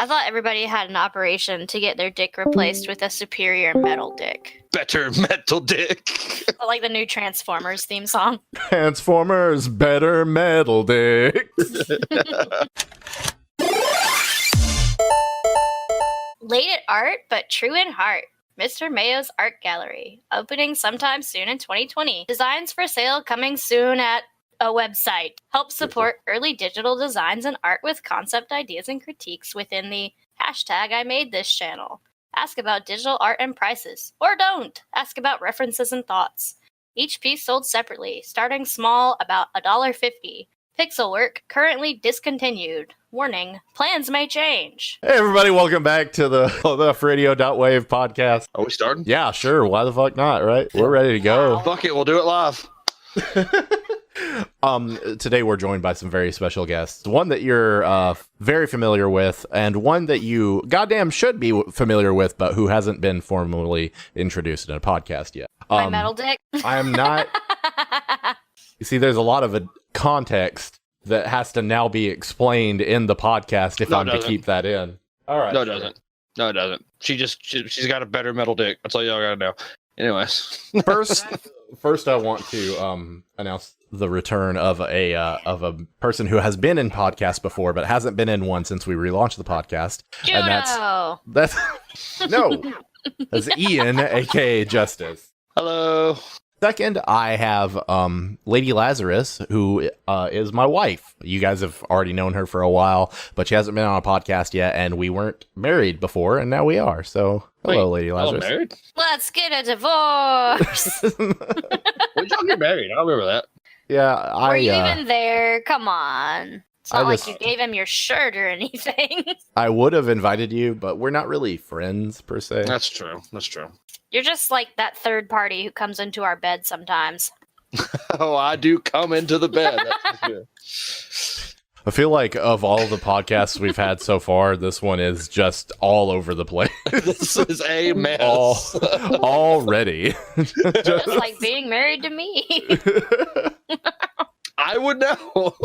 I thought everybody had an operation to get their dick replaced with a superior metal dick. Better metal dick. Like the new Transformers theme song. Transformers, better metal dicks. Late at art, but true in heart. Mr. Mayo's Art Gallery. Opening sometime soon in 2020. Designs for sale coming soon at a website. Help support early digital designs and art with concept ideas and critiques within the hashtag I made this channel. Ask about digital art and prices. Or don't. Ask about references and thoughts. Each piece sold separately, starting small about $1.50. Pixel work currently discontinued. Warning, plans may change. Hey everybody, welcome back to the Radio.wave podcast. Are we starting? Yeah, sure. Why the fuck not, right? We're ready to go. Fuck it, we'll do it live. Today we're joined by some very special guests. One that you're very familiar with, and one that you goddamn should be familiar with, but who hasn't been formally introduced in a podcast yet. My metal dick? I am not. You see, there's a lot of context that has to now be explained in the podcast if I'm to keep that in. All right. No, it doesn't. No, it doesn't. She's got a better metal dick. That's all y'all gotta know. Anyways, first, I want to announce the return of a person who has been in podcasts before, but hasn't been in one since we relaunched the podcast. Juno! And that's no, that's Ian, aka Justice. hello. Second, I have Lady Lazarus, who is my wife. You guys have already known her for a while, but she hasn't been on a podcast yet, and we weren't married before, and now we are. So, hello, Lady Lazarus. Married? Let's get a divorce! When did y'all get married? I don't remember that. Yeah, Were you even there? Come on. It's not I like just- you gave him your shirt or anything. I would have invited you, but we're not really friends, per se. That's true. That's true. You're just like that third party who comes into our bed sometimes. Oh, I do come into the bed. That's for sure. I feel like of all the podcasts we've had so far, this one is just all over the place. This is a mess. Already. Just like being married to me. I would know.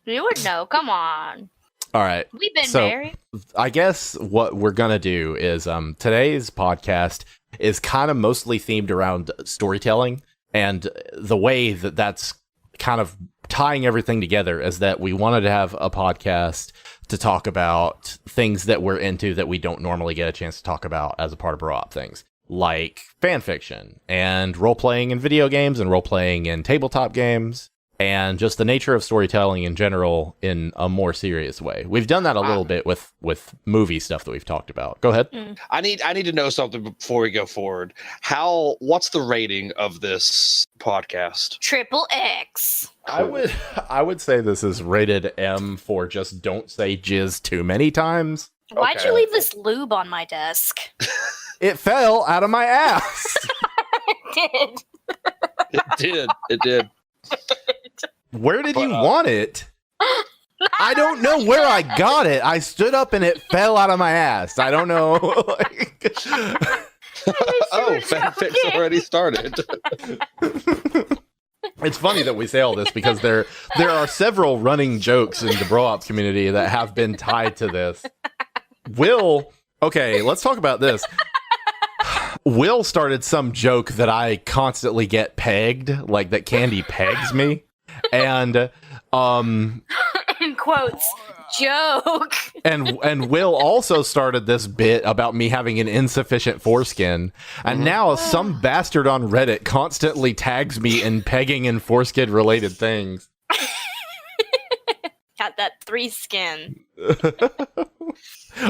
You would know. Come on. All right. We've been So- married. I guess what we're going to do is today's podcast is kind of mostly themed around storytelling. And the way that that's kind of tying everything together is that we wanted to have a podcast to talk about things that we're into that we don't normally get a chance to talk about as a part of Bro-Op things, like fan fiction and role-playing in video games and role-playing in tabletop games. And just the nature of storytelling in general in a more serious way. We've done that a little bit with movie stuff that we've talked about. Go ahead. I need to know something before we go forward. What's the rating of this podcast? Triple X. I would say this is rated M for just don't say jizz too many times. Why'd Okay. you leave this lube on my desk? It fell out of my ass. I did. It did. It did. Where did you want it? I don't know where I got it. I stood up and it fell out of my ass. I don't know. Oh, fanfic's already started. It's funny that we say all this because there are several running jokes in the Bro-Op community that have been tied to this. Okay, let's talk about this. Will started some joke that I constantly get pegged, like that Candy pegs me. And In quotes, joke. and Will also started this bit about me having an insufficient foreskin. And now some bastard on Reddit constantly tags me in pegging and foreskin related things. Got that 3 skin.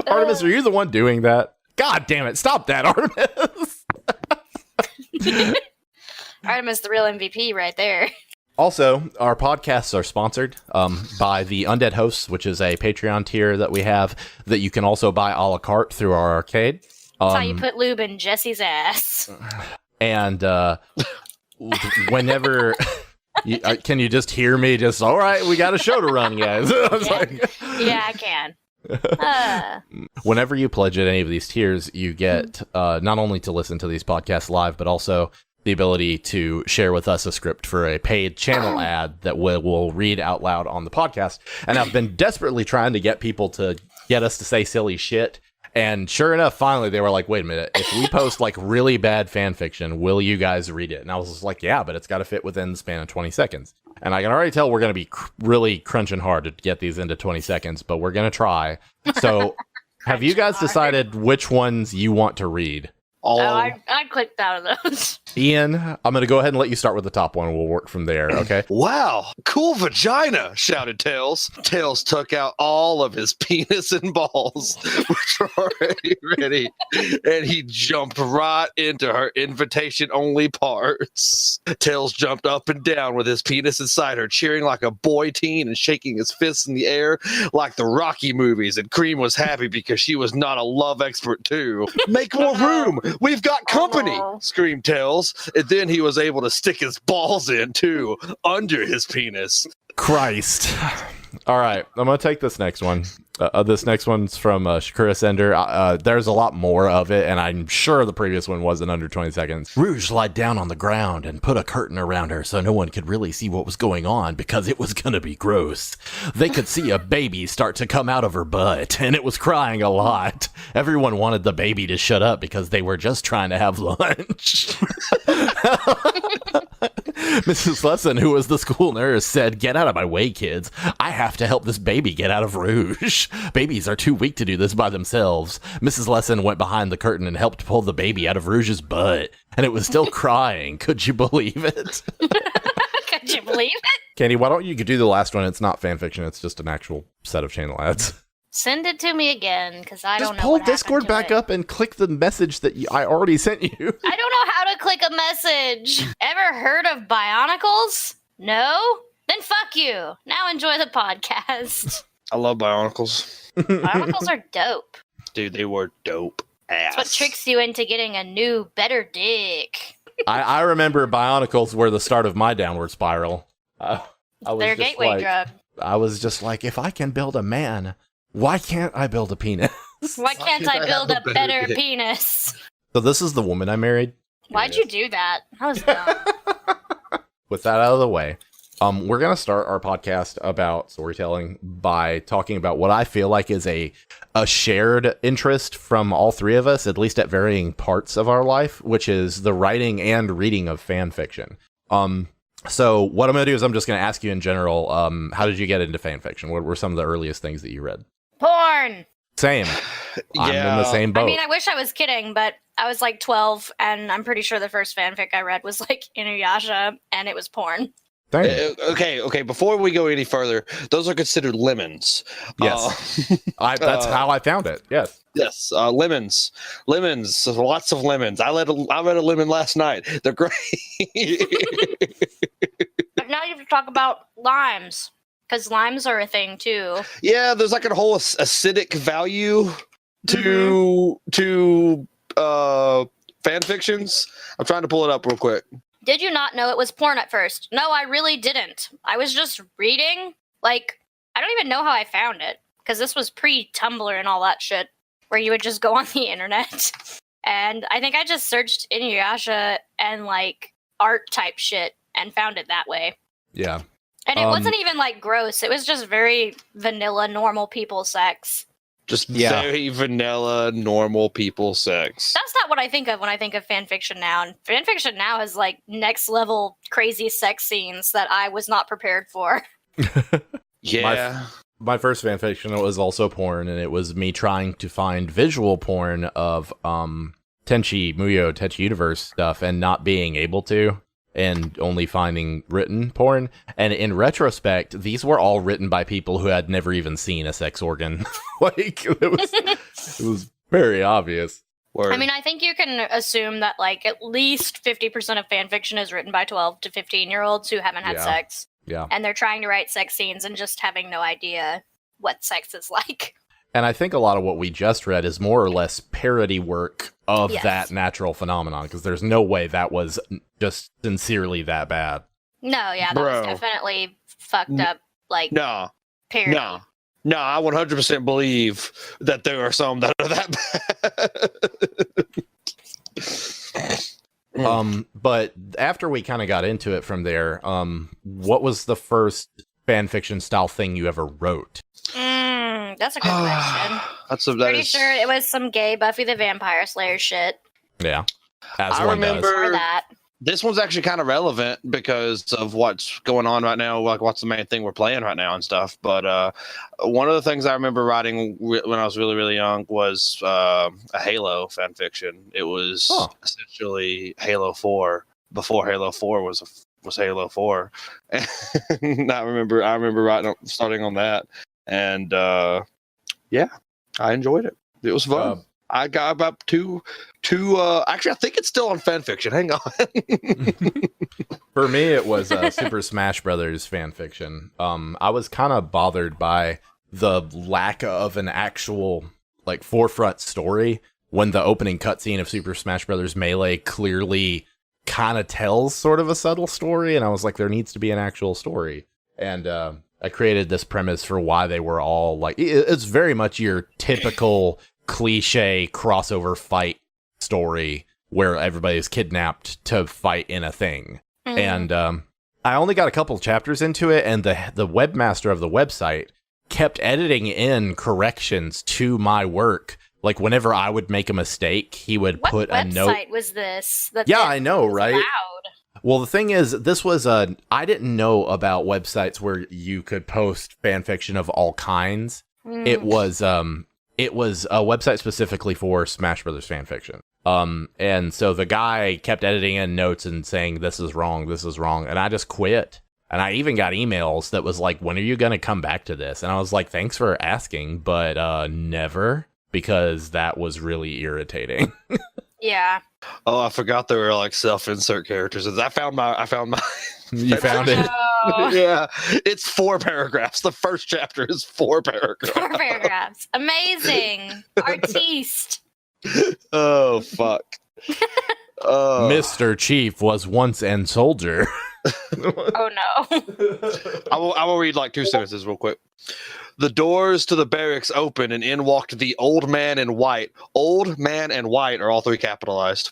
Artemis, are you the one doing that? God damn it, stop that, Artemis. Artemis, the real MVP right there. Also, our podcasts are sponsored by the Undead Hosts, which is a Patreon tier that we have that you can also buy a la carte through our arcade. That's how you put lube in Jesse's ass. And whenever... can you just hear me? Just, all right, we got a show to run, guys. I was like, Yeah, I can. whenever you pledge at any of these tiers, you get not only to listen to these podcasts live, but also the ability to share with us a script for a paid channel ad that we'll read out loud on the podcast. And I've been desperately trying to get people to get us to say silly shit. And sure enough, finally, they were like, wait a minute, if we post like really bad fan fiction, will you guys read it? And I was just like, yeah, but it's got to fit within the span of 20 seconds. And I can already tell we're going to be really crunching hard to get these into 20 seconds, but we're going to try. So have you guys decided which ones you want to read? All I clicked out of those. Ian, I'm going to go ahead and let you start with the top one. We'll work from there, okay? Wow, cool vagina, shouted Tails. Tails took out all of his penis and balls, which were already ready, and he jumped right into her invitation-only parts. Tails jumped up and down with his penis inside her, cheering like a boy teen and shaking his fists in the air like the Rocky movies, and Cream was happy because she was not a love expert, too. Make more room! We've got company! Oh. Screamed Tails. And then he was able to stick his balls in, too, under his penis. Christ. All right, I'm going to take this next one. This next one's from Shakura Sender. There's a lot more of it, and I'm sure the previous one wasn't under 20 seconds. Rouge lied down on the ground and put a curtain around her so no one could really see what was going on because it was going to be gross. They could see a baby start to come out of her butt, and it was crying a lot. Everyone wanted the baby to shut up because they were just trying to have lunch. Mrs. Lesson, who was the school nurse, said, "Get out of my way, kids. I have to help this baby get out of Rouge. Babies are too weak to do this by themselves." Mrs. Lesson went behind the curtain and helped pull the baby out of Rouge's butt, and it was still crying. Could you believe it? Could you believe it? Candy, why don't you do the last one? It's not fan fiction. It's just an actual set of channel ads. Send it to me again, because I Just don't know pull what Discord happened back to it. up and click the message that I already sent you. I don't know how to click a message. Ever heard of Bionicles? No? Then fuck you. Now enjoy the podcast. I love Bionicles. Bionicles are dope. Dude, they were dope ass. That's what tricks you into getting a new, better dick. I remember Bionicles were the start of my downward spiral. I was Their just gateway like, drug. I was just like, if I can build a man, why can't I build a penis? Why can't I build a better penis? So this is the woman I married. Why'd you do that? That was dumb. With that out of the way, we're going to start our podcast about storytelling by talking about what I feel like is a shared interest from all three of us, at least at varying parts of our life, which is the writing and reading of fan fiction. So what I'm going to do is I'm just going to ask you in general, how did you get into fan fiction? What were some of the earliest things that you read? Porn. Same. I'm in the same boat. I mean, I wish I was kidding, but I was like 12, and I'm pretty sure the first fanfic I read was like Inuyasha, and it was porn. Dang. Okay. Before we go any further, those are considered lemons. Yes. That's how I found it. Yes. Yes, lemons. Lots of lemons. I read a lemon last night. They're great. But now you have to talk about limes, because limes are a thing too. Yeah, there's like a whole acidic value to fan fictions. I'm trying to pull it up real quick. Did you not know it was porn at first? No, I really didn't. I was just reading. Like, I don't even know how I found it, because this was pre-Tumblr and all that shit, where you would just go on the internet. And I think I just searched Inuyasha and, like, art type shit and found it that way. Yeah. And it wasn't even, like, gross. It was just very vanilla, normal people sex. Just Yeah. very vanilla, normal people sex. That's not what I think of when I think of fanfiction now. And fanfiction now is, like, next level crazy sex scenes that I was not prepared for. Yeah. My first fanfiction was also porn, and it was me trying to find visual porn of Tenchi Universe stuff and not being able to, and only finding written porn. And in retrospect, these were all written by people who had never even seen a sex organ. Like, it was very obvious. Word. I mean, I think you can assume that, like, at least 50% of fanfiction is written by 12 to 15-year-olds who haven't had Yeah. sex. Yeah. And they're trying to write sex scenes and just having no idea what sex is like. And I think a lot of what we just read is more or less parody work of Yes. that natural phenomenon, because there's no way that was just sincerely that bad. No, yeah, that Bro. was definitely fucked up, like, No, parody. no, I 100% believe that there are some that are that bad. But after we kind of got into it from there, what was the first fan fiction style thing you ever wrote? That's a good question. Pretty sure it was some gay Buffy the Vampire Slayer shit. Yeah. As I one remember does. Or that. this one's actually kind of relevant because of what's going on right now, like what's the main thing we're playing right now and stuff. But one of the things I remember writing when I was really, really young was a Halo fan fiction. It was essentially Halo 4 before Halo 4 was Halo 4. And I remember starting on that, and yeah, I enjoyed it. It was fun. I got about two. Actually, I think it's still on fanfiction. Hang on. For me, it was Super Smash Brothers fanfiction. I was kind of bothered by the lack of an actual like forefront story when the opening cutscene of Super Smash Brothers Melee clearly kind of tells sort of a subtle story, and I was like, there needs to be an actual story. And I created this premise for why they were all like, it's very much your typical cliche crossover fight story where everybody's kidnapped to fight in a thing. And I only got a couple chapters into it, and the webmaster of the website kept editing in corrections to my work. Like whenever I would make a mistake, he would put a note. What website was this? Yeah, I know, right? Allowed? Well, the thing is, this was I didn't know about websites where you could post fan fiction of all kinds. It was a website specifically for Smash Brothers fan fiction. And so the guy kept editing in notes and saying, this is wrong, and I just quit. And I even got emails that was like, when are you going to come back to this? And I was like, thanks for asking, but never, because that was really irritating. Yeah. Oh, I forgot there were like self-insert characters. I found my. You found it? Oh. Yeah, it's 4 paragraphs. The first chapter is 4 paragraphs. 4 paragraphs. Amazing. Artiste. Oh, fuck. Mr. Chief was once an soldier. Oh no. I will read like 2 sentences real quick. The doors to the barracks opened, and in walked the old man in white. Old man and white are all 3 capitalized.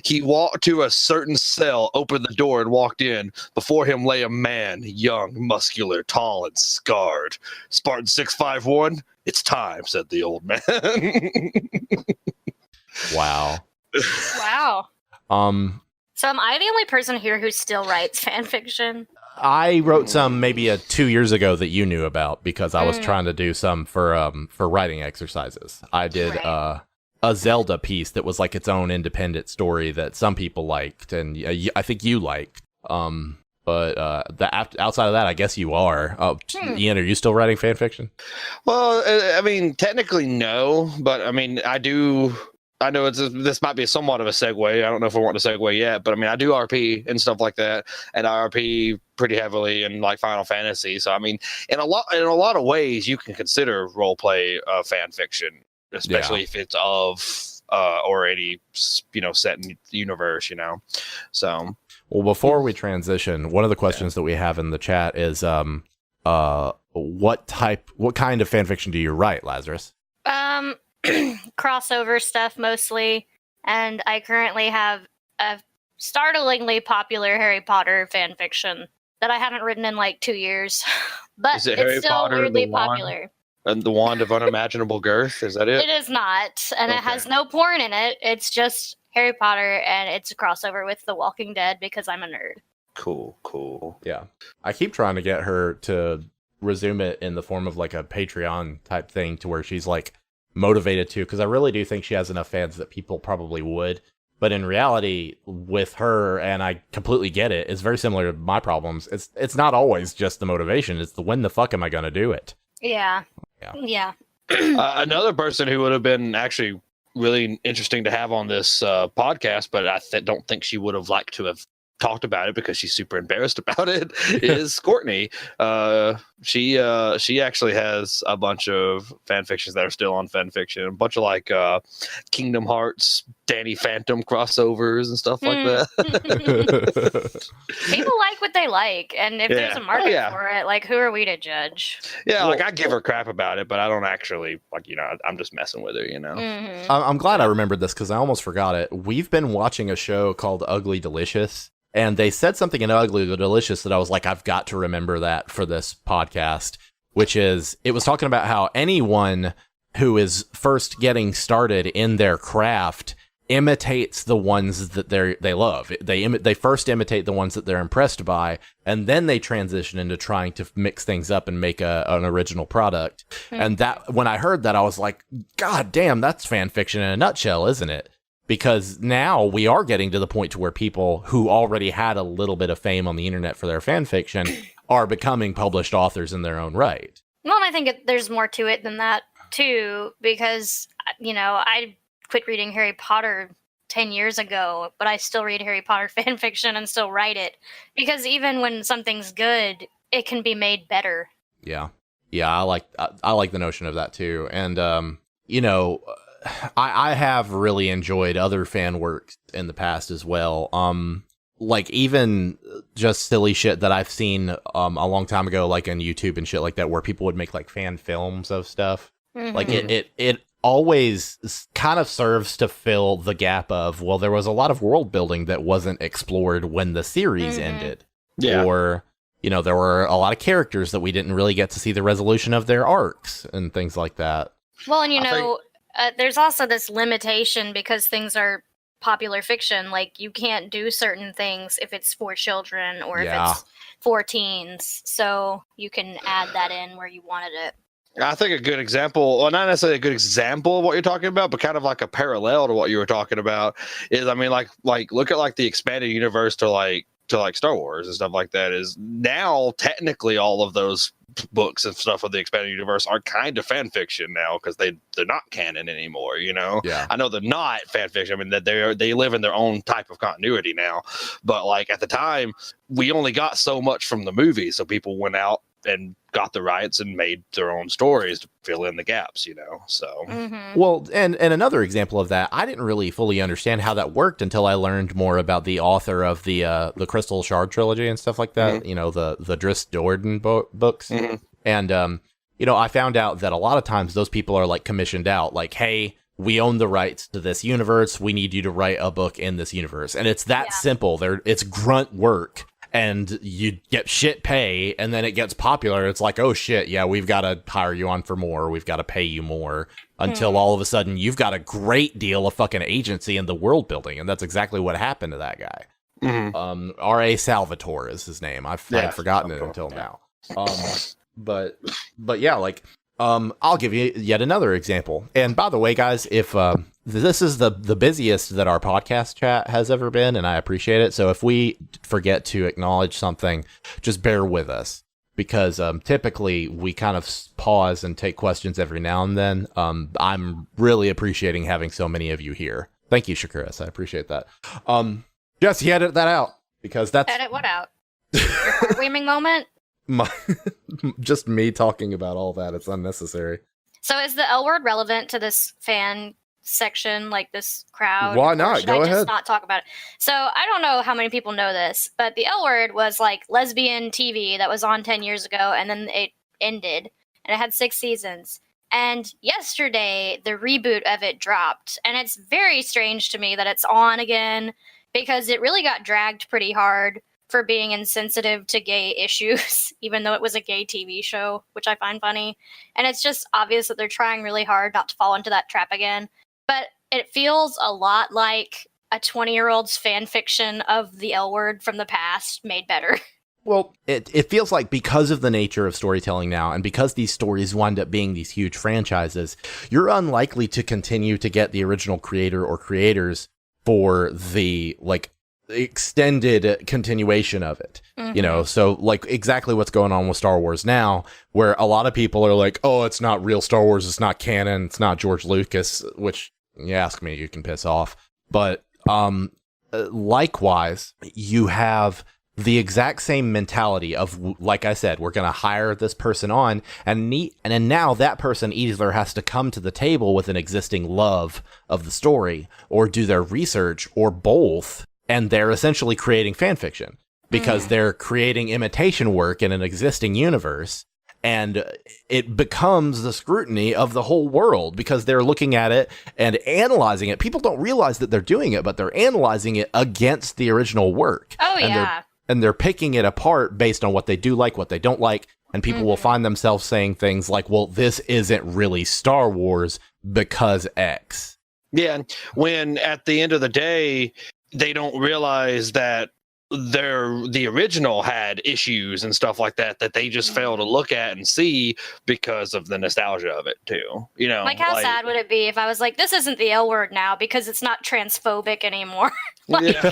He walked to a certain cell, opened the door, and walked in. Before him lay a man, young, muscular, tall, and scarred. Spartan 651, it's time, said the old man. Wow. Wow. So am I the only person here who still writes fan fiction? I wrote some maybe 2 years ago that you knew about because I was trying to do some for writing exercises. I did a Zelda piece that was like its own independent story that some people liked, and I think you liked. But outside of that, I guess you are. Ian, are you still writing fan fiction? Well, I mean, technically no, but I mean, I do. I know this might be somewhat of a segue. I don't know if I want to segue yet, but I mean, I do RP and stuff like that, and I RP pretty heavily in like Final Fantasy. So I mean, in a lot of ways, you can consider roleplay fan fiction, especially if it's of already set in the universe. So. Well, before we transition, one of the questions that we have in the chat is, what kind of fan fiction do you write, Lazarus? Crossover stuff mostly, and I currently have a startlingly popular Harry Potter fan fiction that I haven't written in like 2 years, but Is it it's Harry still Potter weirdly the wand? popular. And the Wand of Unimaginable Girth, is that it? It is not, and it has no porn in it. It's just Harry Potter, and it's a crossover with The Walking Dead because I'm a nerd. Cool. Yeah. I keep trying to get her to resume it in the form of like a Patreon type thing to where she's like motivated to, because I really do think she has enough fans that people probably would. But in reality, with her, and I completely get it, it's very similar to my problems. It's not always just the motivation. It's the when the fuck am I going to do it? Yeah. Another person who would have been actually really interesting to have on this podcast, but I don't think she would have liked to have talked about it because she's super embarrassed about it, is Courtney. She actually has a bunch of fan fictions that are still on fan fiction, a bunch of like Kingdom Hearts, Danny Phantom crossovers and stuff like that. People like what they like, and if there's a market for it, like who are we to judge? Yeah, like I give her crap about it, but I don't actually I'm just messing with her, Mm-hmm. I'm glad I remembered this because I almost forgot it. We've been watching a show called Ugly Delicious, and they said something in Ugly Delicious that I was like, I've got to remember that for this podcast. which is it was talking about how anyone who is first getting started in their craft imitates the ones that they love. They first imitate the ones that they're impressed by, and then they transition into trying to mix things up and make an original product. And that when I heard that, I was like, God damn, that's fan fiction in a nutshell, isn't it? Because now we are getting to the point to where people who already had a little bit of fame on the internet for their fan fiction are becoming published authors in their own right. Well, and I think there's more to it than that too, because I quit reading Harry Potter 10 years ago, but I still read Harry Potter fan fiction and still write it, because even when something's good, it can be made better. Yeah, I like the notion of that too. And I have really enjoyed other fan works in the past as well. Like even just silly shit that I've seen a long time ago, like on YouTube and shit like that, where people would make like fan films of stuff. Like it always kind of serves to fill the gap of, well, there was a lot of world building that wasn't explored when the series ended. Yeah. Or, there were a lot of characters that we didn't really get to see the resolution of their arcs and things like that. Well, and there's also this limitation because things are popular fiction. Like, you can't do certain things if it's for children or if it's for teens. So you can add that in where you wanted it. I think a good example, well, not necessarily a good example of what you're talking about, but kind of like a parallel to what you were talking about is, I mean, like look at like the expanded universe to like Star Wars and stuff like that. Is now technically all of those books and stuff of the expanded universe are kind of fan fiction now, because they're not canon anymore. Yeah. I know they're not fan fiction. I mean, that they live in their own type of continuity now, but like at the time we only got so much from the movie, so people went out and got the rights and made their own stories to fill in the gaps, so. Well, and another example of that, I didn't really fully understand how that worked until I learned more about the author of the Crystal Shard trilogy and stuff like that, the Driss Jordan books. And, I found out that a lot of times those people are like commissioned out, like, hey, we own the rights to this universe, we need you to write a book in this universe. And it's that simple. It's grunt work. And you get shit pay, and then it gets popular. It's like, oh shit, yeah, we've got to hire you on for more. We've got to pay you more, until all of a sudden you've got a great deal of fucking agency in the world building. And that's exactly what happened to that guy. R.A. Salvatore is his name. I had forgotten it until now. But yeah, like, I'll give you yet another example. And by the way, guys, if this is the busiest that our podcast chat has ever been, and I appreciate it. So if we forget to acknowledge something, just bear with us, because typically we kind of pause and take questions every now and then. I'm really appreciating having so many of you here. Thank you, Shakuris. I appreciate that. Jesse, edit that out, because that's... Edit what out? Your heartwarming moment? Just me talking about all that. It's unnecessary. So is the L word relevant to this fan section, like this crowd? Why not? Should Go I ahead. just not talk about it? So I don't know how many people know this, but the L word was like lesbian TV that was on 10 years ago, and then it ended, and it had 6 seasons. And yesterday, the reboot of it dropped, and it's very strange to me that it's on again, because it really got dragged pretty hard for being insensitive to gay issues, even though it was a gay TV show, which I find funny. And it's just obvious that they're trying really hard not to fall into that trap again. But it feels a lot like a 20-year-old's fan fiction of the L word from the past made better. Well, it feels like, because of the nature of storytelling now, and because these stories wind up being these huge franchises, you're unlikely to continue to get the original creator or creators for the, like, extended continuation of it. So like exactly what's going on with Star Wars now, where a lot of people are like, oh, it's not real Star Wars, it's not canon, it's not George Lucas, which, you ask me, you can piss off. But likewise, you have the exact same mentality of, like I said, we're going to hire this person on, and then now that person either has to come to the table with an existing love of the story, or do their research, or both. And they're essentially creating fan fiction, because they're creating imitation work in an existing universe, and it becomes the scrutiny of the whole world, because they're looking at it and analyzing it. People don't realize that they're doing it, but they're analyzing it against the original work. Oh, and they're picking it apart based on what they do like, what they don't like, And people will find themselves saying things like, well, this isn't really Star Wars because X. Yeah, and when at the end of the day, they don't realize that the original had issues and stuff like that they just fail to look at and see because of the nostalgia of it too. You know, like how sad would it be if I was like, this isn't the L word now because it's not transphobic anymore. Yeah.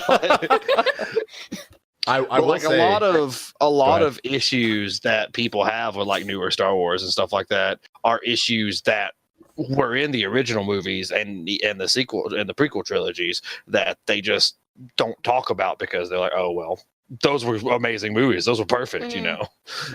I will like say, a lot of issues that people have with like newer Star Wars and stuff like that are issues that were in the original movies and the sequel and the prequel trilogies that they just don't talk about because they're like, oh well, those were amazing movies, those were perfect, you know.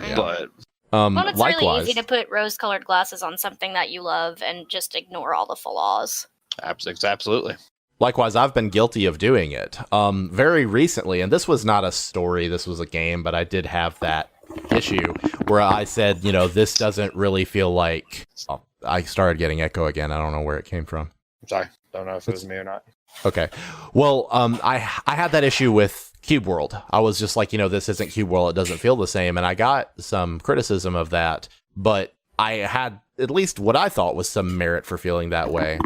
Yeah. But well, it's likewise, really easy to put rose-colored glasses on something that you love and just ignore all the flaws. absolutely. Likewise, I've been guilty of doing it very recently, and this was not a story, this was a game, but I did have that issue where I said, you know, this doesn't really feel like... Oh, I started getting echo again. I don't know where it came from. I'm sorry, don't know if it was me or not. Okay. Well, I had that issue with Cube World. I was just like, you know, this isn't Cube World, it doesn't feel the same, and I got some criticism of that, but I had at least what I thought was some merit for feeling that way.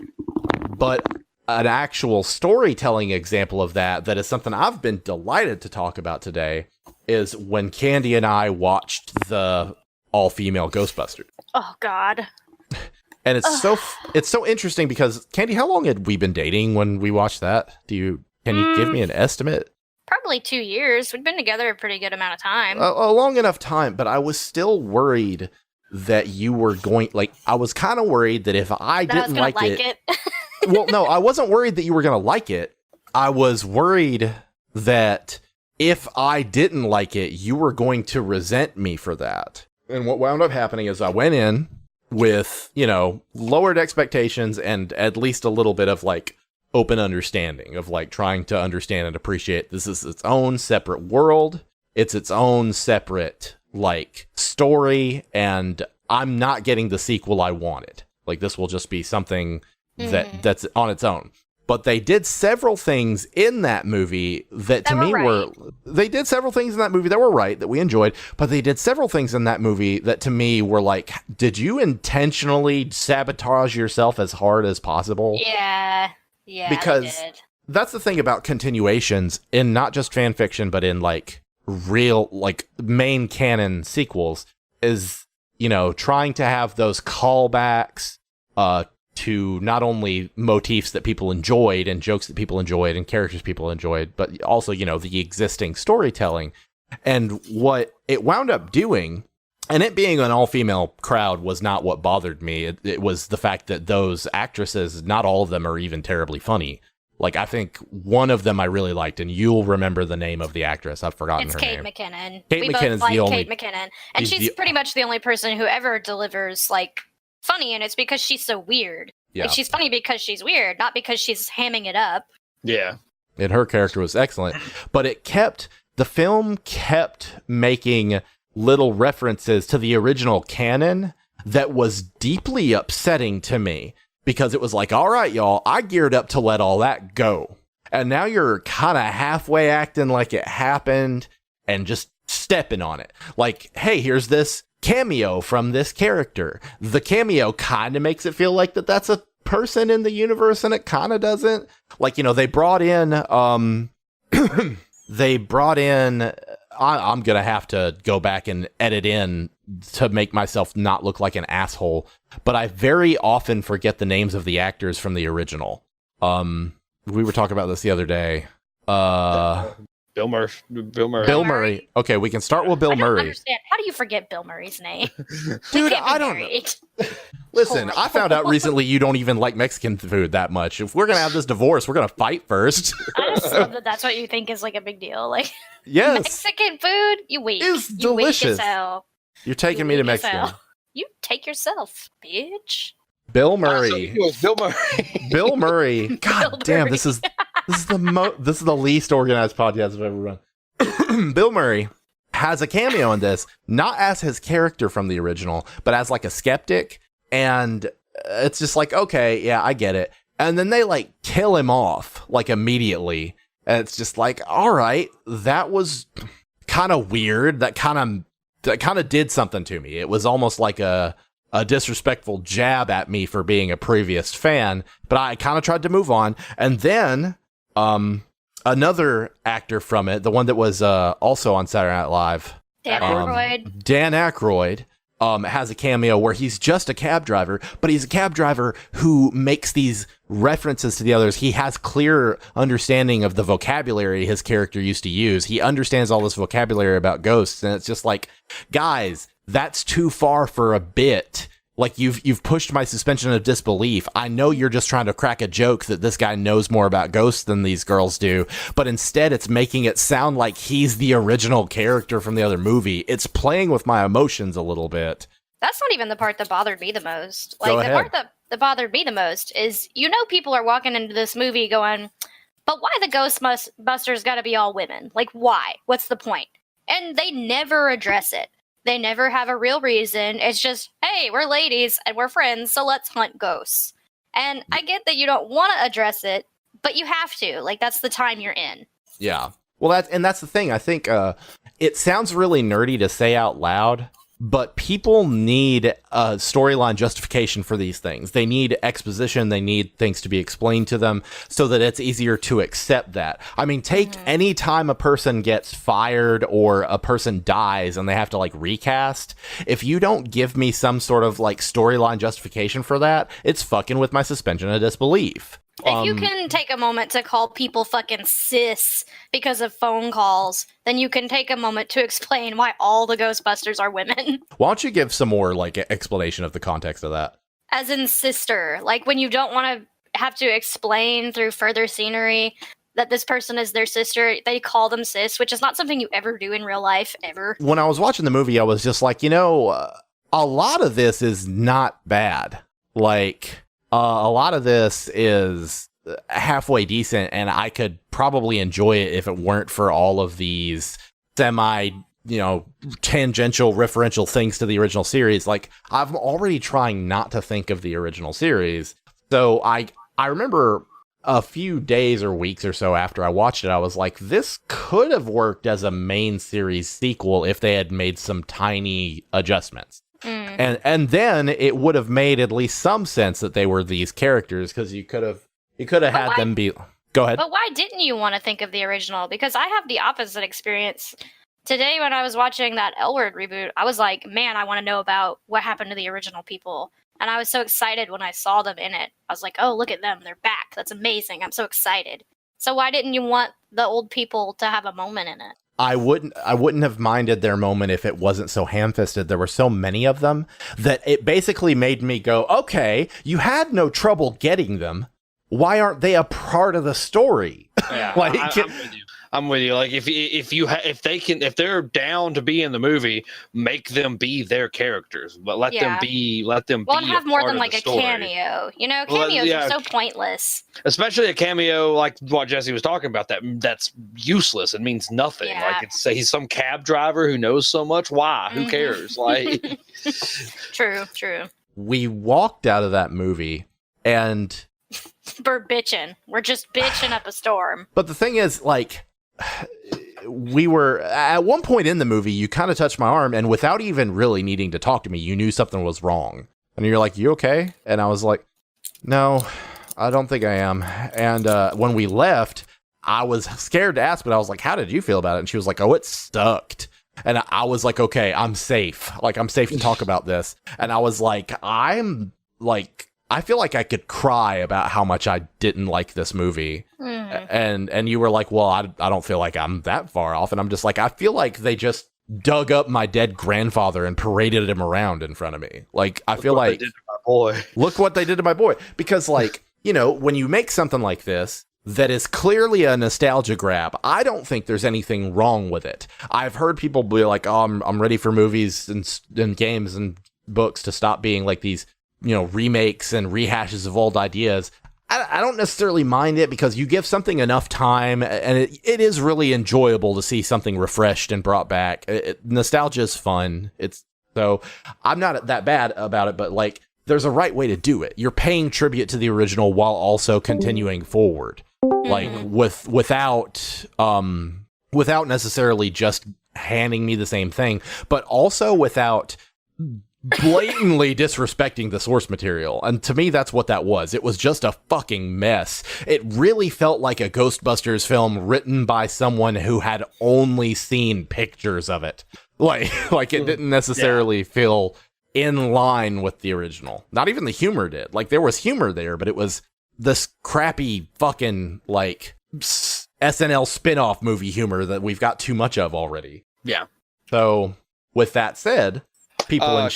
But an actual storytelling example of that is something I've been delighted to talk about today is when Candy and I watched the all-female Ghostbusters. Oh God. And it's so interesting because Candy, how long had we been dating when we watched that? Can you give me an estimate? Probably 2 years. We've been together a pretty good amount of time. A long enough time, but I was still worried that you were going, like, I was kind of worried that if I didn't like it. Well, no, I wasn't worried that you were going to like it. I was worried that if I didn't like it, you were going to resent me for that. And what wound up happening is I went in with, you know, lowered expectations and at least a little bit of like open understanding of like trying to understand and appreciate this is its own separate world. It's its own separate like story, and I'm not getting the sequel I wanted. Like this will just be something that's on its own. But they did several things in that movie that to me were they did several things in that movie that were right, that we enjoyed, but they did several things in that movie that to me were like, did you intentionally sabotage yourself as hard as possible? Yeah. Because that's the thing about continuations in not just fan fiction, but in like real, like main canon sequels is, you know, trying to have those callbacks, to not only motifs that people enjoyed and jokes that people enjoyed and characters people enjoyed, but also, you know, the existing storytelling. And what it wound up doing, and it being an all-female crowd was not what bothered me. It was the fact that those actresses, not all of them are even terribly funny. Like, I think one of them I really liked, and you'll remember the name of the actress. I've forgotten her name. It's Kate McKinnon. Kate McKinnon's the only... Kate McKinnon. And she's pretty much the only person who ever delivers, like, funny, and it's because she's so weird. Yeah. Like, she's funny because she's weird, not because she's hamming it up. Yeah. And her character was excellent. But the film kept making little references to the original canon that was deeply upsetting to me. Because it was like, all right, y'all, I geared up to let all that go. And now you're kind of halfway acting like it happened and just stepping on it. Like, hey, here's this cameo from this character. The cameo kind of makes it feel like that's a person in the universe, and it kind of doesn't. Like, you know, they brought in I'm gonna have to go back and edit in to make myself not look like an asshole, but I very often forget the names of the actors from the original. We were talking about this the other day. Bill Murray. Bill Murray. Okay, we can start with Bill Murray. Understand. How do you forget Bill Murray's name? Dude, I don't know. Listen, I found out recently you don't even like Mexican food that much. If we're going to have this divorce, we're going to fight first. I just love that that's what you think is like a big deal. Like, yes. Mexican food? You weak. It's you delicious. Weak as hell. You're taking me to Mexico. You take yourself, bitch. Bill Murray. It was Bill Murray. Bill Murray. God Bill damn, Murray. this is the least organized podcast I've ever run. Bill Murray has a cameo in this, not as his character from the original, but as like a skeptic. And it's just like, okay, yeah, I get it. And then they like kill him off like immediately. And it's just like, all right, that was kind of weird. That kind of did something to me. It was almost like a disrespectful jab at me for being a previous fan, but I kind of tried to move on. And then another actor from it, the one that was also on Saturday Night Live, Dan Aykroyd. Dan Aykroyd, has a cameo where he's just a cab driver, but he's a cab driver who makes these references to the others. He has clear understanding of the vocabulary his character used to use. He understands all this vocabulary about ghosts, and it's just like, guys, that's too far for a bit. Like, you've pushed my suspension of disbelief. I know you're just trying to crack a joke that this guy knows more about ghosts than these girls do, but instead it's making it sound like he's the original character from the other movie. It's playing with my emotions a little bit. That's not even the part that bothered me the most. Go Like, the ahead. part that bothered me the most is, people are walking into this movie going, but why the Ghostbusters gotta be all women? Like, why? What's the point? And they never address it. They never have a real reason. It's just, hey, we're ladies and we're friends, so let's hunt ghosts. And I get that you don't want to address it, but you have to. Like, that's the time you're in. Yeah. Well, that's the thing. I think it sounds really nerdy to say out loud, but people need a storyline justification for these things. They need exposition. They need things to be explained to them so that it's easier to accept that. I mean, take any time a person gets fired or a person dies and they have to like recast. If you don't give me some sort of like storyline justification for that, it's fucking with my suspension of disbelief. If you can take a moment to call people fucking sis because of phone calls, then you can take a moment to explain why all the Ghostbusters are women. Why don't you give some more like explanation of the context of that? As in sister. Like, when you don't want to have to explain through further scenery that this person is their sister, they call them sis, which is not something you ever do in real life, ever. When I was watching the movie, I was just like, a lot of this is not bad. Like, a lot of this is halfway decent, and I could probably enjoy it if it weren't for all of these semi, tangential, referential things to the original series. Like, I'm already trying not to think of the original series. So I remember a few days or weeks or so after I watched it, I was like, this could have worked as a main series sequel if they had made some tiny adjustments. And then it would have made at least some sense that they were these characters, because you could have had them be. Go ahead. But why didn't you want to think of the original? Because I have the opposite experience. Today, when I was watching that L Word reboot, I was like, man, I want to know about what happened to the original people. And I was so excited when I saw them in it. I was like, oh, look at them. They're back. That's amazing. I'm so excited. So why didn't you want the old people to have a moment in it? I wouldn't have minded their moment if it wasn't so ham-fisted. There were so many of them that it basically made me go, okay, you had no trouble getting them. Why aren't they a part of the story? Yeah, Like, I'm with you. Like, if they're down to be in the movie, make them be their characters, but let them be. Well, and have more than like a story. cameo. Cameos are so pointless. Especially a cameo like what Jesse was talking about. That's useless. It means nothing. Yeah. Like, he's some cab driver who knows so much. Why? Who cares? Like, True. we walked out of that movie and. We're bitching. We're just bitching up a storm. But the thing is, like, we were at one point in the movie, you kind of touched my arm, and without even really needing to talk to me, you knew something was wrong. And you're like, you okay? And I was like, no, I don't think I am. And when we left, I was scared to ask, but I was like, how did you feel about it? And she was like, oh, it sucked. And I was like, okay, I'm safe. Like, I'm safe to talk about this. And I was like, I feel like I could cry about how much I didn't like this movie. And you were like, well, I don't feel like I'm that far off. And I'm just like, I feel like they just dug up my dead grandfather and paraded him around in front of me. Like, I feel like, look what they did to my boy. Because, like, when you make something like this that is clearly a nostalgia grab, I don't think there's anything wrong with it. I've heard people be like, oh, I'm ready for movies and games and books to stop being like these remakes and rehashes of old ideas. I don't necessarily mind it, because you give something enough time, and it is really enjoyable to see something refreshed and brought back. Nostalgia is fun. So I'm not that bad about it, but like, there's a right way to do it. You're paying tribute to the original while also continuing forward, like without necessarily just handing me the same thing, but also without blatantly disrespecting the source material. And to me, that's what that was. It was just a fucking mess. It really felt like a Ghostbusters film written by someone who had only seen pictures of it. Like it didn't necessarily feel in line with the original. Not even the humor did. Like, there was humor there, but it was this crappy fucking, like, SNL spin-off movie humor that we've got too much of already. Yeah. So, with that said, people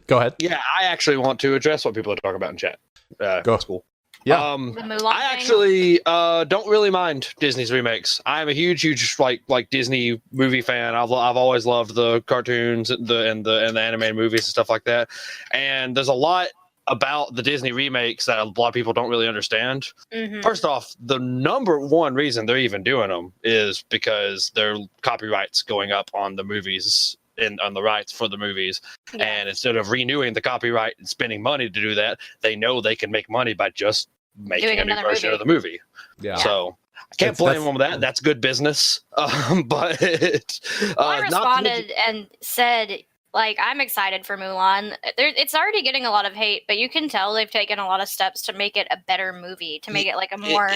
go ahead. Yeah, I actually want to address what people are talking about in chat. Go. That's cool. Yeah. The Mulan I actually don't really mind Disney's remakes. I'm a huge like Disney movie fan. I've always loved the cartoons and the animated movies and stuff like that. And there's a lot about the Disney remakes that a lot of people don't really understand. Mm-hmm. First off, the number one reason they're even doing them is because their copyrights going up on the movies and on the rights for the movies. Yeah. And instead of renewing the copyright and spending money to do that, they know they can make money by just making Doing a new another version movie. of the movie. Yeah. So I can't blame them with that. That's good business. But I responded and said, like, I'm excited for Mulan. It's already getting a lot of hate, but you can tell they've taken a lot of steps to make it a better movie, to make it like a more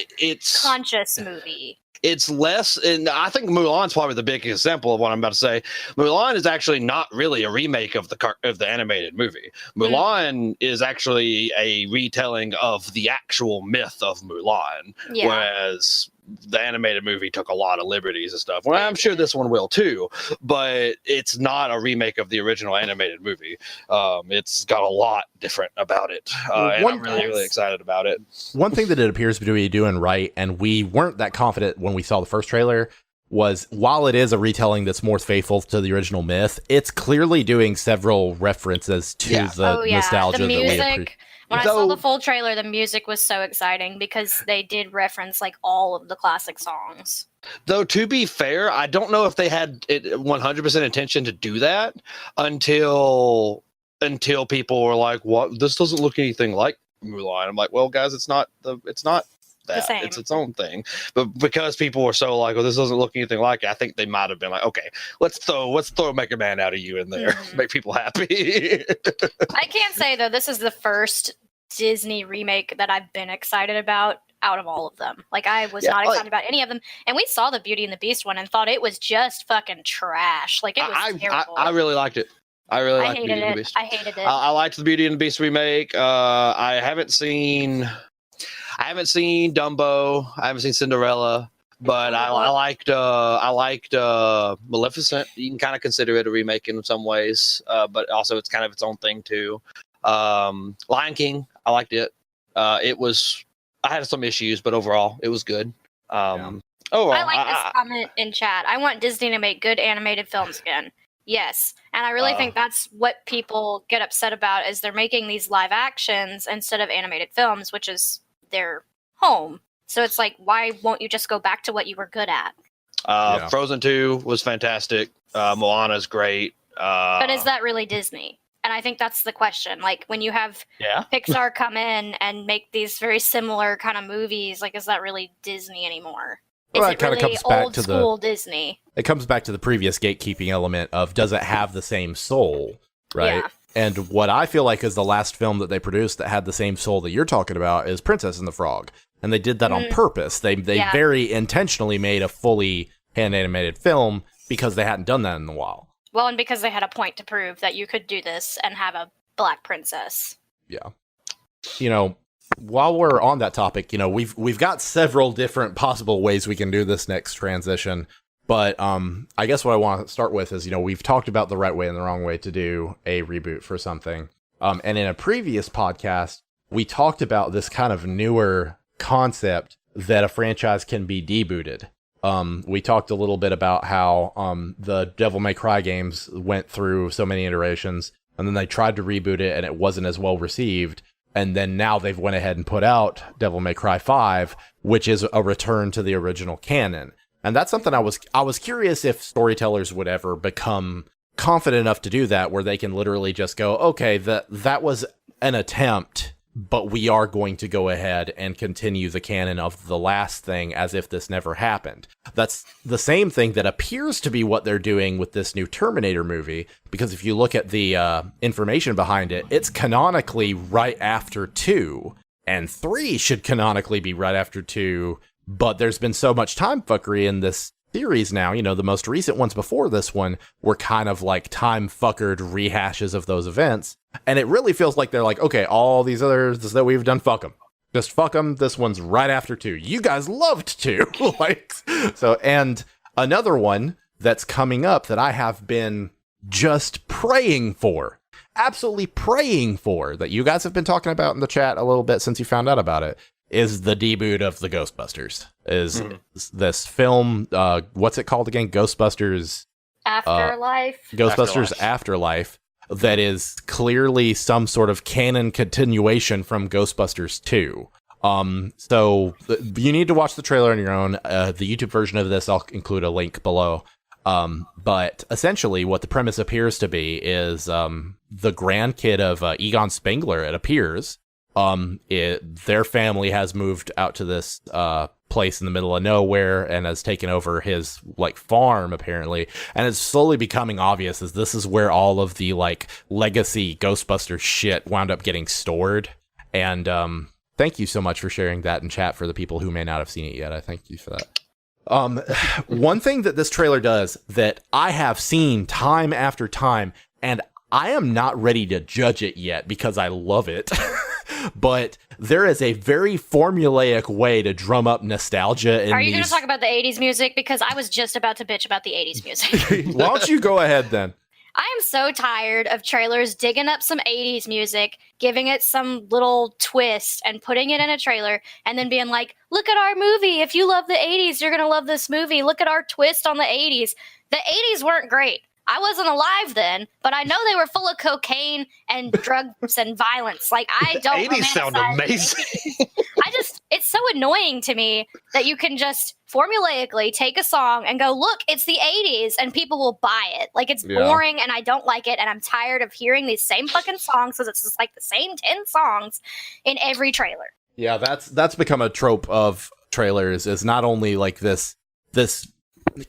conscious movie. It's less, and I think Mulan's probably the biggest example of what I'm about to say. Mulan is actually not really a remake of the animated movie. Mulan is actually a retelling of the actual myth of Mulan, whereas the animated movie took a lot of liberties and stuff. Well, I'm sure this one will too, but it's not a remake of the original animated movie. It's got a lot different about it, and I'm really excited about it. One thing that it appears to be doing right, and we weren't that confident when we saw the first trailer, was while it is a retelling that's more faithful to the original myth, it's clearly doing several references to the nostalgia the music, that we when I saw the full trailer, the music was so exciting because they did reference like all of the classic songs. Though, to be fair, I don't know if they had 100% intention to do that until people were like, "What? This doesn't look anything like Mulan." I'm like, "Well, guys, it's not that. It's its own thing." But because people were so like, "Oh, this doesn't look anything like it," I think they might have been like, "Okay, let's throw Mega Man out of you in there, make people happy." I can't say though, this is the first Disney remake that I've been excited about out of all of them. Like, I was not excited about any of them, and we saw the Beauty and the Beast one and thought it was just fucking trash. Like, it was terrible. I really liked it. I liked hated Beauty and the it. Beast. I hated it. I liked the Beauty and the Beast remake. I haven't seen Dumbo. I haven't seen Cinderella, but I liked Maleficent. You can kind of consider it a remake in some ways, but also it's kind of its own thing too. Lion King, I liked it. I had some issues, but overall it was good. Overall, I like this comment in chat. I want Disney to make good animated films again. Yes, and I really think that's what people get upset about, is they're making these live actions instead of animated films, which is their home. So it's like, why won't you just go back to what you were good at? Frozen 2 was fantastic. Moana's great. But is that really Disney? And I think that's the question. Like, when you have Pixar come in and make these very similar kind of movies, like, is that really Disney anymore? Is it really comes back old to school Disney? It comes back to the previous gatekeeping element of, does it have the same soul, right? Yeah. And what I feel like is the last film that they produced that had the same soul that you're talking about is Princess and the Frog. And they did that on purpose. They very intentionally made a fully hand-animated film because they hadn't done that in a while. Well, and because they had a point to prove that you could do this and have a black princess. Yeah. You know, while we're on that topic, you know, we've got several different possible ways we can do this next transition. But I guess what I want to start with is, you know, we've talked about the right way and the wrong way to do a reboot for something. And in a previous podcast, we talked about this kind of newer concept that a franchise can be debooted. We talked a little bit about how the Devil May Cry games went through so many iterations, and then they tried to reboot it, and it wasn't as well received. And then now they've went ahead and put out Devil May Cry 5, which is a return to the original canon. And that's something I was curious if storytellers would ever become confident enough to do that, where they can literally just go, okay, that was an attempt but we are going to go ahead and continue the canon of the last thing as if this never happened. That's the same thing that appears to be what they're doing with this new Terminator movie, because if you look at the information behind it, it's canonically right after 2, and 3 should canonically be right after 2, but there's been so much time fuckery in this series now. You know, the most recent ones before this one were kind of like time fuckered rehashes of those events. And it really feels like they're like, okay, all these others that we've done, fuck them. Just fuck them. This one's right after 2. You guys loved 2. Like, so, and another one that's coming up that I have been just praying for, absolutely praying for, that you guys have been talking about in the chat a little bit since you found out about it, is the debut of the Ghostbusters. Is this film, what's it called again? Ghostbusters Afterlife. Ghostbusters Afterlife. That is clearly some sort of canon continuation from Ghostbusters 2. So you need to watch the trailer on your own. The YouTube version of this, I'll include a link below. But essentially what the premise appears to be is the grandkid of Egon Spengler, it appears. Their family has moved out to this place in the middle of nowhere and has taken over his like farm apparently, and it's slowly becoming obvious as this is where all of the like legacy Ghostbusters shit wound up getting stored. And thank you so much for sharing that in chat for the people who may not have seen it yet. I thank you for that. One thing that this trailer does that I have seen time after time, and I am not ready to judge it yet because I love it. But there is a very formulaic way to drum up nostalgia in Are you going to talk about the 80s music? Because I was just about to bitch about the 80s music. Why don't you go ahead then? I am so tired of trailers digging up some 80s music, giving it some little twist, and putting it in a trailer, and then being like, look at our movie. If you love the 80s, you're going to love this movie. Look at our twist on the 80s. The 80s weren't great. I wasn't alive then, but I know they were full of cocaine and drugs and violence. Like, I don't. 80s sound amazing. It's so annoying to me that you can just formulaically take a song and go, look, it's the 80s, and people will buy it. Like, it's boring, and I don't like it, and I'm tired of hearing these same fucking songs because it's just like the same 10 songs in every trailer. Yeah, that's become a trope of trailers, is not only like this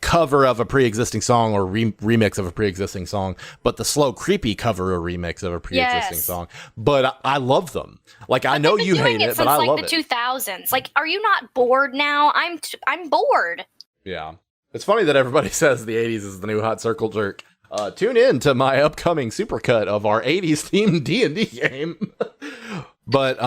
cover of a pre-existing song or remix of a pre-existing song, but the slow creepy cover or remix of a pre-existing song. But I love them. Like, I know you hate it, but I love it. Since the 2000s. Like, are you not bored now? I'm bored. Yeah. It's funny that everybody says the 80s is the new hot circle jerk. Tune in to my upcoming supercut of our 80s themed D&D game. But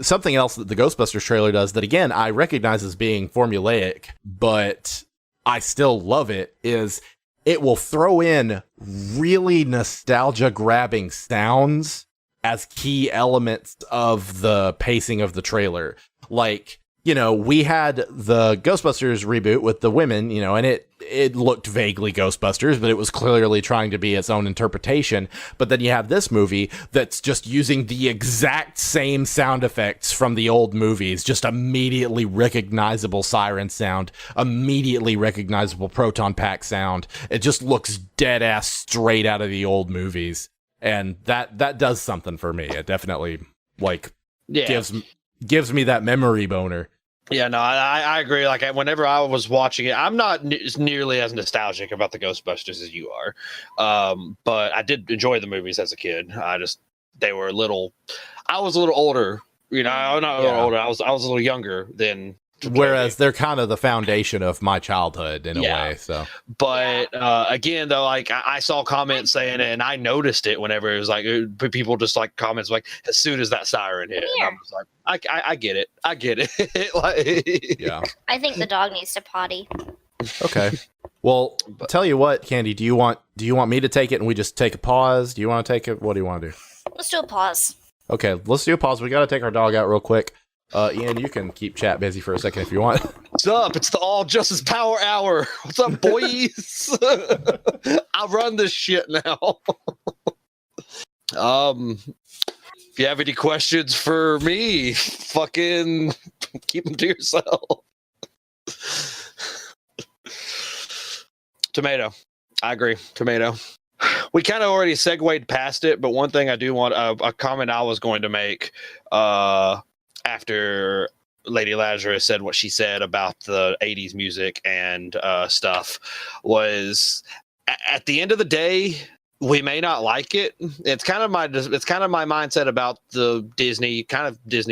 something else that the Ghostbusters trailer does that, again, I recognize as being formulaic, but I still love it, is it will throw in really nostalgia-grabbing sounds as key elements of the pacing of the trailer. Like, you know, we had the Ghostbusters reboot with the women, you know, and it looked vaguely Ghostbusters, but it was clearly trying to be its own interpretation. But then you have this movie that's just using the exact same sound effects from the old movies, just immediately recognizable siren sound, immediately recognizable proton pack sound. It just looks dead ass straight out of the old movies. And that does something for me. It definitely gives me that memory boner. Yeah, no, I agree. Like, whenever I was watching it, I'm not nearly as nostalgic about the Ghostbusters as you are. But I did enjoy the movies as a kid. I was a little older, you know, I'm not a little older. I was a little younger than. Whereas they're kind of the foundation of my childhood in a way. So, but again, though, like I saw comments saying it, and I noticed it whenever it was like people just like comments like as soon as that siren hit, and I was like, I get it, like, yeah. I think the dog needs to potty. Okay. Well, tell you what, Candy, do you want me to take it and we just take a pause? Do you want to take it? What do you want to do? Let's do a pause. Okay, let's do a pause. We got to take our dog out real quick. Ian, you can keep chat busy for a second if you want. What's up? It's the All Justice Power Hour. What's up, boys? I run this shit now. If you have any questions for me, fucking keep them to yourself. Tomato. I agree. Tomato. We kind of already segued past it, but one thing I do want a comment I was going to make after Lady Lazarus said what she said about the 80s music and stuff was at the end of the day, we may not like it. It's kind of my mindset about the Disney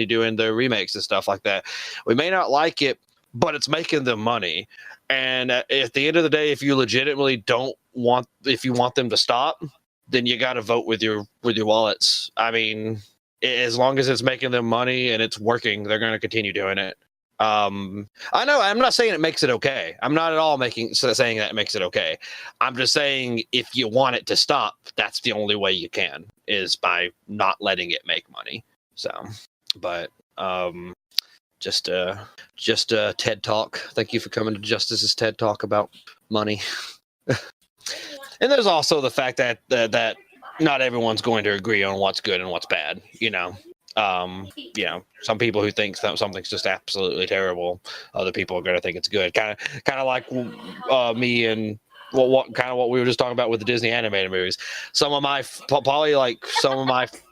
doing the remakes and stuff like that. We may not like it, but it's making them money. And at the end of the day, if you legitimately want them to stop, then you got to vote with your wallets. I mean, as long as it's making them money and it's working, they're going to continue doing it. I know I'm not saying it makes it okay. I'm not at all saying that it makes it okay. I'm just saying if you want it to stop, that's the only way you can, is by not letting it make money. So, but just a TED Talk. Thank you for coming to Justice's TED Talk about money. And there's also the fact that not everyone's going to agree on what's good and what's bad. Some people who think something's just absolutely terrible, other people are going to think it's good. Kind of like me and what we were just talking about with the Disney animated movies. Some of my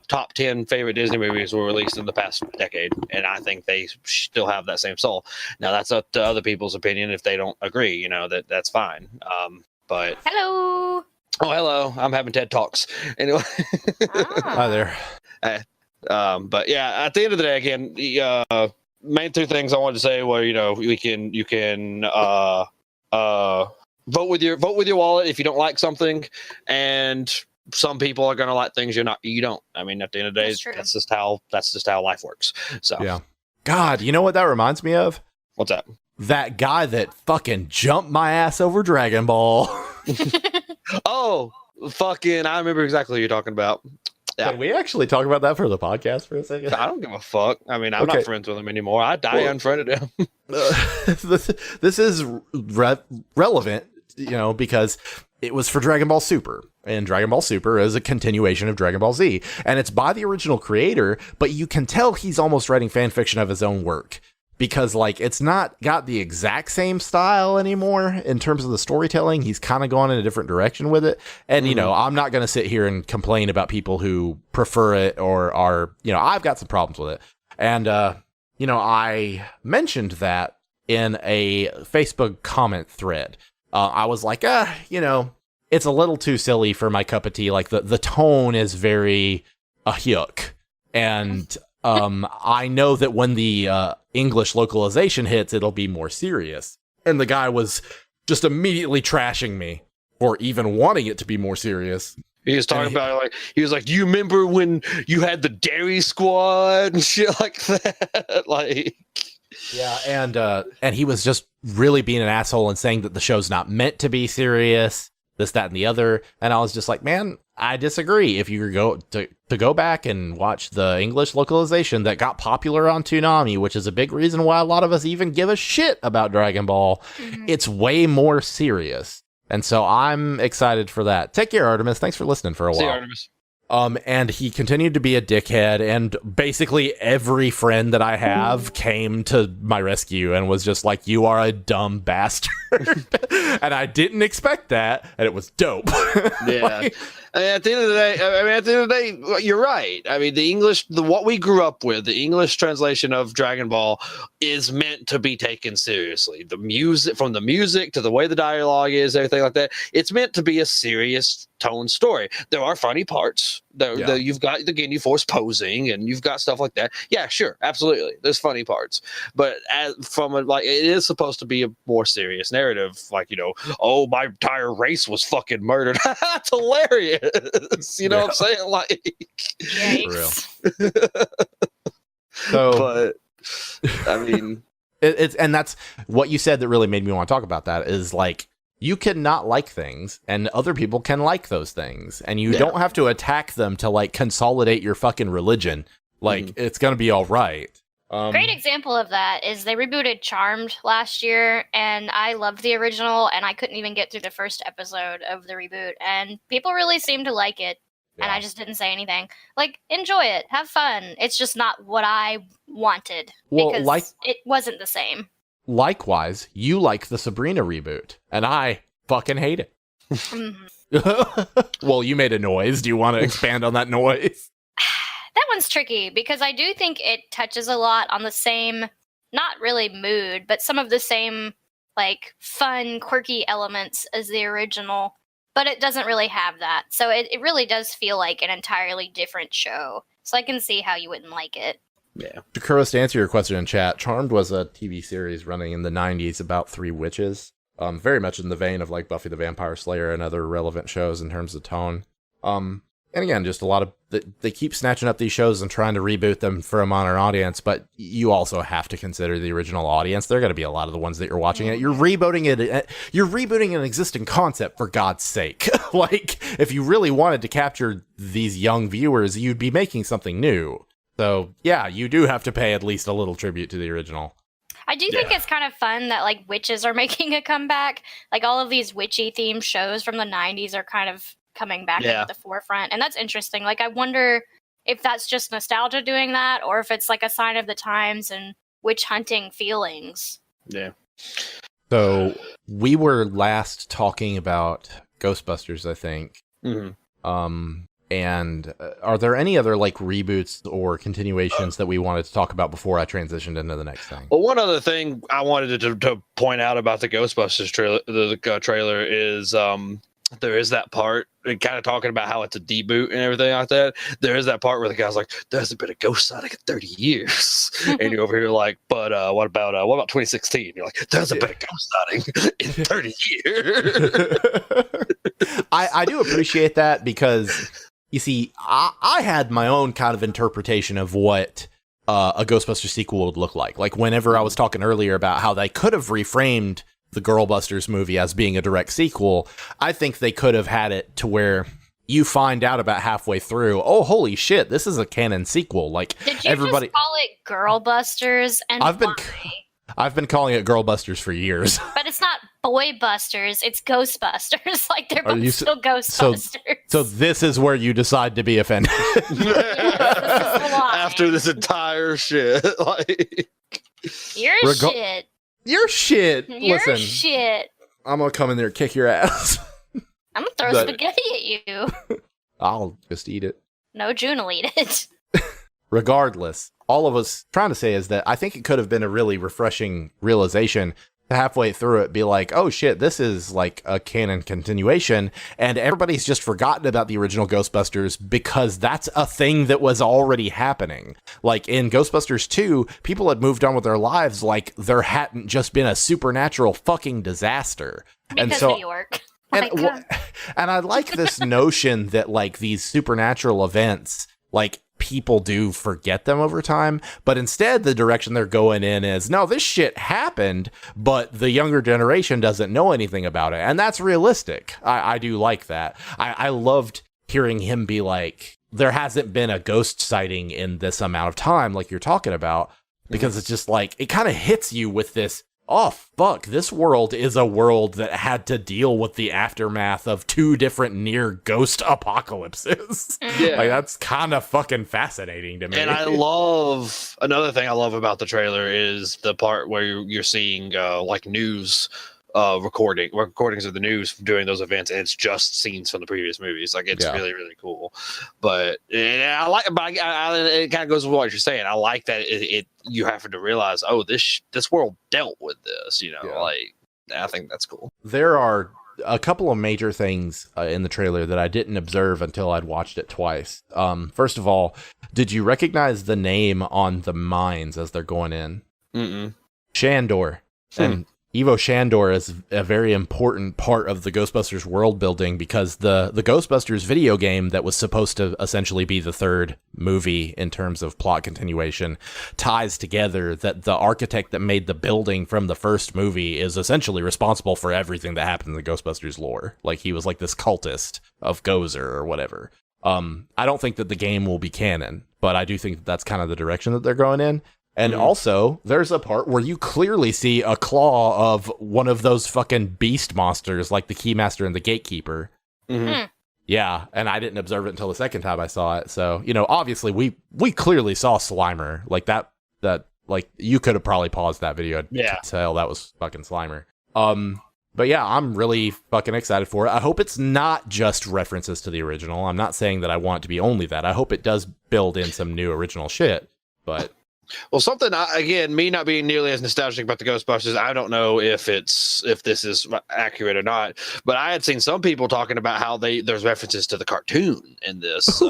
top 10 favorite Disney movies were released in the past decade, and I think they still have that same soul. Now that's up to other people's opinion. If they don't agree, that's fine. But Hello. Oh, hello. I'm having TED Talks. Anyway. Hi there. But yeah, at the end of the day, again, the main two things I wanted to say were, you can vote with your wallet if you don't like something, and some people are going to like things you don't. I mean, at the end of the day, that's just how life works. So yeah. God, you know what that reminds me of? What's that? That guy that fucking jumped my ass over Dragon Ball. Oh, fucking! I remember exactly what you're talking about. Yeah. Can we actually talk about that for the podcast for a second? I don't give a fuck. I mean, I'm not friends with him anymore. I unfriended him. This is relevant, because it was for Dragon Ball Super. And Dragon Ball Super is a continuation of Dragon Ball Z. And it's by the original creator, but you can tell he's almost writing fan fiction of his own work. Because, it's not got the exact same style anymore in terms of the storytelling. He's kind of gone in a different direction with it. And, I'm not going to sit here and complain about people who prefer it or are, I've got some problems with it. And, I mentioned that in a Facebook comment thread. I was like, it's a little too silly for my cup of tea. Like, the tone is very yuck. And I know that when the English localization hits, it'll be more serious. And the guy was just immediately trashing me for even wanting it to be more serious. He was talking about he was like, "Do you remember when you had the Dairy Squad and shit like that?" Yeah, and he was just really being an asshole and saying that the show's not meant to be serious, this, that, and the other. And I was just like, man, I disagree. If you go back and watch the English localization that got popular on Toonami, which is a big reason why a lot of us even give a shit about Dragon Ball, it's way more serious. And so I'm excited for that. Take care, Artemis. Thanks for listening for a while. See you, Artemis. And he continued to be a dickhead, and basically every friend that I have came to my rescue and was just like, "You are a dumb bastard." And I didn't expect that, and it was dope. Yeah. At the end of the day, you're right. I mean, what we grew up with, the English translation of Dragon Ball is meant to be taken seriously. The music, from the music to the way the dialogue is, everything like that, it's meant to be a serious tone story. There are funny parts. You've got the Ginyu Force posing, and you've got stuff like that. Yeah, sure, absolutely. There's funny parts, but it is supposed to be a more serious narrative. Oh, my entire race was fucking murdered. That's hilarious. You know what I'm saying? Yikes. But I mean, and that's what you said that really made me want to talk about that. Is you cannot like things, and other people can like those things, and you don't have to attack them to consolidate your fucking religion. It's gonna be all right. Great example of that is they rebooted Charmed last year, and I loved the original, and I couldn't even get through the first episode of the reboot, and people really seemed to like it, and I just didn't say anything. Enjoy it, have fun. It's just not what I wanted, because it wasn't the same. Likewise, you like the Sabrina reboot, and I fucking hate it. Well, you made a noise. Do you want to expand on that noise? That one's tricky because I do think it touches a lot on the same, not really mood, but some of the same, like, fun, quirky elements as the original, but it doesn't really have that. So it really does feel like an entirely different show. So I can see how you wouldn't like it. Yeah. Kuros, to answer your question in chat, Charmed was a TV series running in the 90s about 3 witches. Very much in the vein of like Buffy the Vampire Slayer and other relevant shows in terms of tone. And again, just a lot of they keep snatching up these shows and trying to reboot them for a modern audience, but you also have to consider the original audience. They're going to be a lot of the ones that you're watching it. You're rebooting it. You're rebooting an existing concept, for God's sake. Like, if you really wanted to capture these young viewers, you'd be making something new. So yeah, you do have to pay at least a little tribute to the original. I do think it's kind of fun that, like, witches are making a comeback. Like, all of these witchy themed shows from the 90s are kind of coming back into the forefront. And that's interesting. Like, I wonder if that's just nostalgia doing that, or if it's like a sign of the times and witch hunting feelings. Yeah. So we were last talking about Ghostbusters, I think. And are there any other like reboots or continuations that we wanted to talk about before I transitioned into the next thing? Well, one other thing I wanted to point out about the Ghostbusters trailer, the trailer is there is that part, kind of talking about how it's a deboot and everything like that. There is that part where the guy's like, "There hasn't been a ghost sighting in 30 years," and you're over here like, "But what about 2016?" You're like, "There hasn't been a ghost sighting in 30 years." I do appreciate that because. You see, I had my own kind of interpretation of what a Ghostbusters sequel would look like. Like, whenever I was talking earlier about how they could have reframed the Girlbusters movie as being a direct sequel, I think they could have had it to where you find out about halfway through, oh, holy shit, this is a canon sequel. Like, did you just call it Girlbusters? And I've been calling it Girlbusters for years. But it's not Boybusters, it's Ghostbusters. Like, they're both still Ghostbusters. So this is where you decide to be offended. After this entire shit. Like, You're shit. You're shit. You're Listen, shit. I'm gonna come in there and kick your ass. I'm gonna throw spaghetti at you. I'll just eat it. No, June will eat it. Regardless, all of us trying to say is that I think it could have been a really refreshing realization to halfway through it be like, oh shit, this is like a canon continuation, and everybody's just forgotten about the original Ghostbusters because that's a thing that was already happening. Like in Ghostbusters 2, people had moved on with their lives like there hadn't just been a supernatural fucking disaster. Because New York. And I like this notion that like these supernatural events, like, people do forget them over time, but instead the direction they're going in is, no, this shit happened, but the younger generation doesn't know anything about it. And that's realistic. I do like that. I loved hearing him be like, there hasn't been a ghost sighting in this amount of time, like you're talking about, because it's just like, it kind of hits you with this, oh, fuck, this world is a world that had to deal with the aftermath of 2 different near ghost apocalypses. Yeah. Like, that's kind of fucking fascinating to me. And another thing I love about the trailer is the part where you're seeing like news recordings of the news doing those events, and it's just scenes from the previous movies. Like, it's really, really cool. But I like, it kind of goes with what you're saying. I like that you have to realize, oh, this world dealt with this. Like, I think that's cool. There are a couple of major things in the trailer that I didn't observe until I'd watched it twice. First of all, did you recognize the name on the mines as they're going in? Shandor. And Ivo Shandor is a very important part of the Ghostbusters world building because the Ghostbusters video game that was supposed to essentially be the 3rd movie in terms of plot continuation ties together that the architect that made the building from the 1st movie is essentially responsible for everything that happened in the Ghostbusters lore. Like, he was like this cultist of Gozer or whatever. I don't think that the game will be canon, but I do think that's kind of the direction that they're going in. And also, there's a part where you clearly see a claw of one of those fucking beast monsters, like the Keymaster and the Gatekeeper. Yeah, and I didn't observe it until the second time I saw it. So, obviously, we clearly saw Slimer. Like, that like, you could have probably paused that video to tell that was fucking Slimer. But yeah, I'm really fucking excited for it. I hope it's not just references to the original. I'm not saying that I want it to be only that. I hope it does build in some new original shit. But Well, something again, me not being nearly as nostalgic about the Ghostbusters, I don't know if this is accurate or not. But I had seen some people talking about how there's references to the cartoon in this